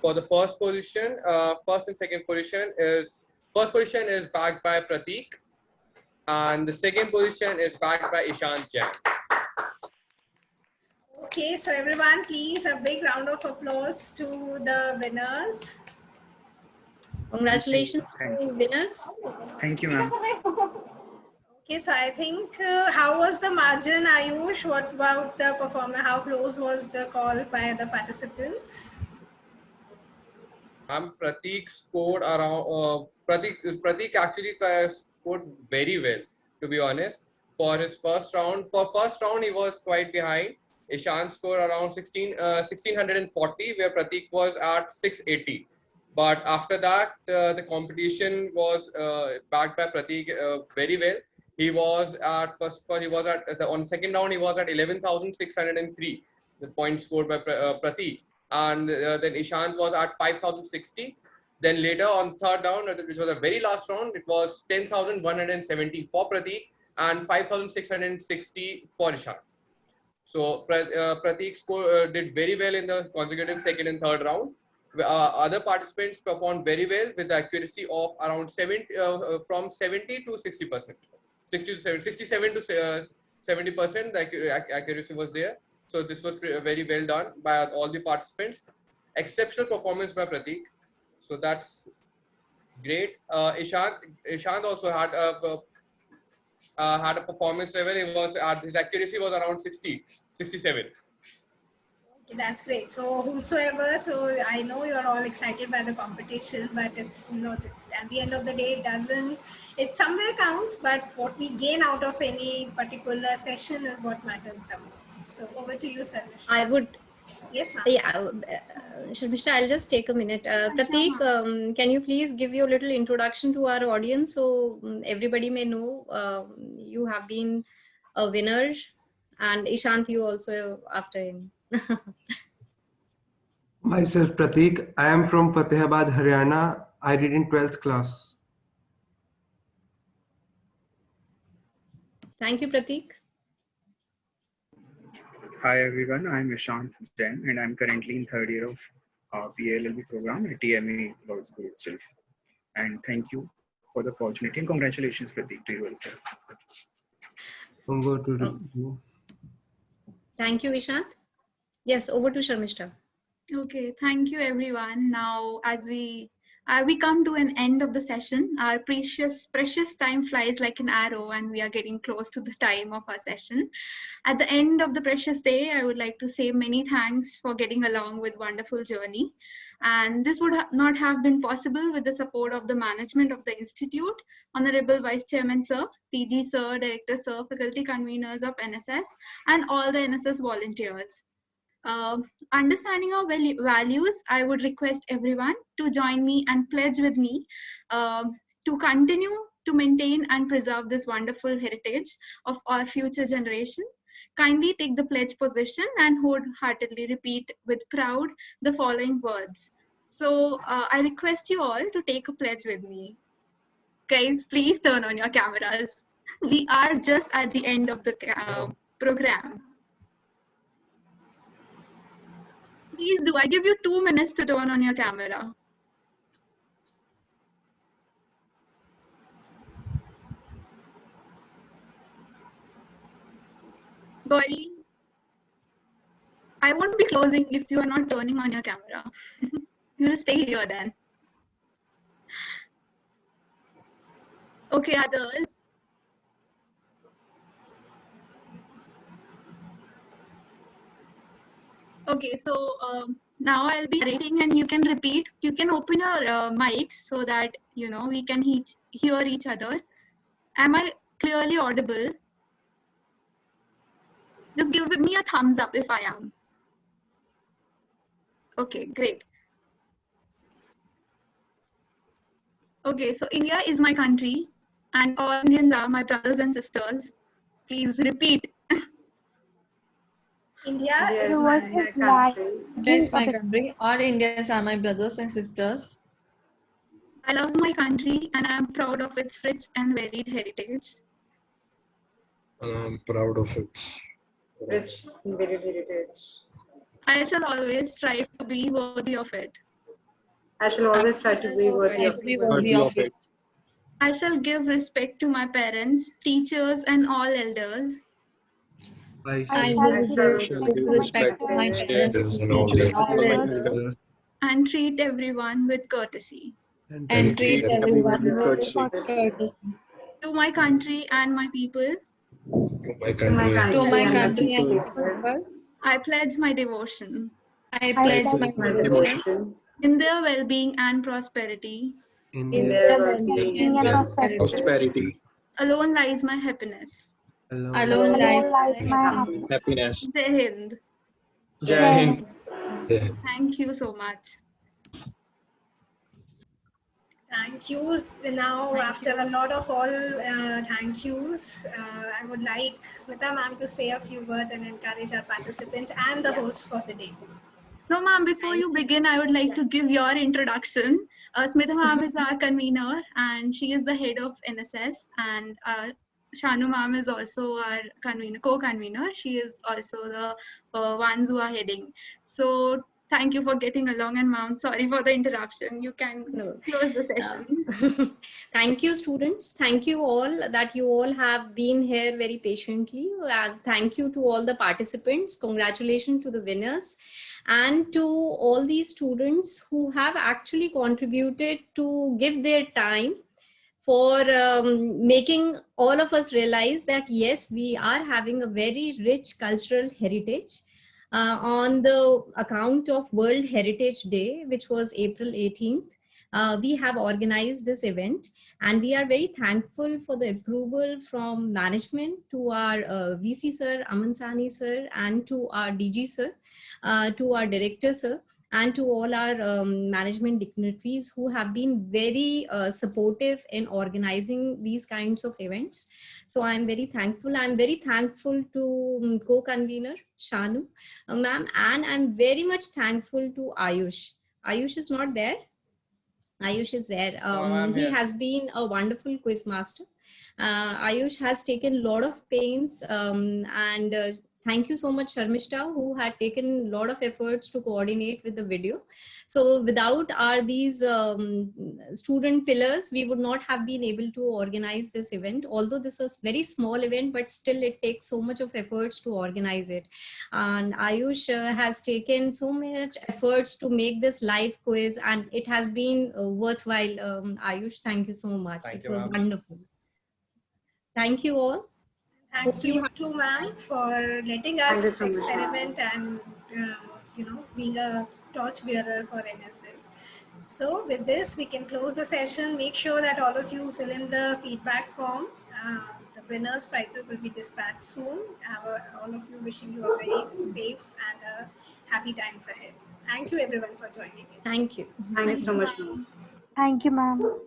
for the first position, first and second position is, first position is backed by Prateek. And the second position is backed by Ishant Jain. Okay, so everyone, please a big round of applause to the winners. Congratulations to winners. Thank you, ma'am. Okay, so I think, how was the margin, Ayush? What about the performance? How close was the call by the participants? Prateek scored around, Prateek actually scored very well, to be honest. For his first round, he was quite behind. Ishant scored around 1640, where Prateek was at 680. But after that, the competition was backed by Prateek very well. He was at, first of all, he was at, on second round, he was at 11,603, the points scored by Prateek. And then Ishant was at 5,060. Then later on third round, which was the very last round, it was 10,170 for Prateek and 5,660 for Ishant. So Prateek did very well in the consecutive second and third round. Other participants performed very well with the accuracy of around 70 from 70 to 60%, 67 to 70%. The accuracy was there. So this was very well done by all the participants. Exceptional performance by Prateek. So that's great. Ishant also had a performance level. His accuracy was around 67. Okay, that's great. So whosoever, so I know you're all excited by the competition, but it's not, at the end of the day, it somewhere counts, but what we gain out of any particular session is what matters the most. So over to you, Sarvishna. I would. Yes, ma'am. Yeah, Sharmishta, I'll just take a minute. Prateek, can you please give your little introduction to our audience so everybody may know you have been a winner, and Ishant, you also after him. Myself Prateek. I am from Fatehabad, Haryana. I read in 12th class. Thank you, Prateek. Hi everyone, I'm Ishant Jain and I'm currently in third year of PLLB program at TME Law School itself. And thank you for the opportunity and congratulations, Pradeep, to you as well. Over to you. Thank you, Vishant. Yes, over to Sharmishta. Okay, thank you everyone. Now, as we come to an end of the session, our precious time flies like an arrow, and we are getting close to the time of our session. At the end of the precious day, I would like to say many thanks for getting along with wonderful journey. And this would not have been possible with the support of the management of the institute, Honorable Vice Chairman Sir, PG Sir, Director Sir, faculty conveners of NSS, and all the NSS volunteers. Understanding our values, I would request everyone to join me and pledge with me to continue to maintain and preserve this wonderful heritage of our future generation. Kindly take the pledge position and wholeheartedly repeat with pride the following words. So I request you all to take a pledge with me. Guys, please turn on your cameras. We are just at the end of the program. Please do. I give you 2 minutes to turn on your camera. Gauri, I won't be closing if you are not turning on your camera. You will stay here then. Okay, others. Okay, so now I'll be narrating and you can repeat. You can open your mics so that, you know, we can hear each other. Am I clearly audible? Just give me a thumbs up if I am. Okay, great. Okay, so India is my country and all Indians are my brothers and sisters. Please repeat. India is my country. India is my country. All Indians are my brothers and sisters. I love my country and I am proud of its rich and varied heritage. I'm proud of it. Rich and varied heritage. I shall always strive to be worthy of it. I shall always try to be worthy of it. I shall give respect to my parents, teachers, and all elders. I will give respect to my parents and all elders. And treat everyone with courtesy. And treat everyone with courtesy. To my country and my people. To my country and people. I pledge my devotion. I pledge my devotion. In their well-being and prosperity. In their well-being and prosperity. Alone lies my happiness. Alone lies my happiness. Jai Hind. Jai Hind. Thank you so much. Thank you. Now, after a lot of all thank yous, I would like Smita ma'am to say a few words and encourage our participants and the hosts for the day. No, ma'am, before you begin, I would like to give your introduction. Smita ma'am is our convener and she is the head of NSS, and Shanu ma'am is also our co-convener. She is also the ones who are heading. So thank you for getting along, and ma'am, sorry for the interruption. You can close the session. Thank you, students. Thank you all that you all have been here very patiently. Thank you to all the participants. Congratulations to the winners and to all these students who have actually contributed to give their time for making all of us realize that yes, we are having a very rich cultural heritage. On the account of World Heritage Day, which was April 18th, we have organized this event, and we are very thankful for the approval from management to our VC sir, Aman Sani sir, and to our DG sir, to our director sir, and to all our management dignitaries who have been very supportive in organizing these kinds of events. So I'm very thankful. I'm very thankful to co-convener Shanu ma'am, and I'm very much thankful to Ayush. Ayush is not there. Ayush is there. He has been a wonderful quiz master. Ayush has taken a lot of pains and thank you so much, Sharmishta, who had taken a lot of efforts to coordinate with the video. So without these student pillars, we would not have been able to organize this event. Although this is very small event, but still it takes so much of efforts to organize it. And Ayush has taken so much efforts to make this live quiz, and it has been worthwhile. Ayush, thank you so much. Thank It you, was ma'am. wonderful. Thank you all. Thanks Hope to you too, ma'am, for letting us so much, ma'am. experiment and being a torch bearer for NSS. So with this, we can close the session. Make sure that all of you fill in the feedback form. The winners' prizes will be dispatched soon. All of you wishing you a very safe and happy times ahead. Thank you everyone for joining in. Thank you. Thank you so much, ma'am. Thank you, ma'am.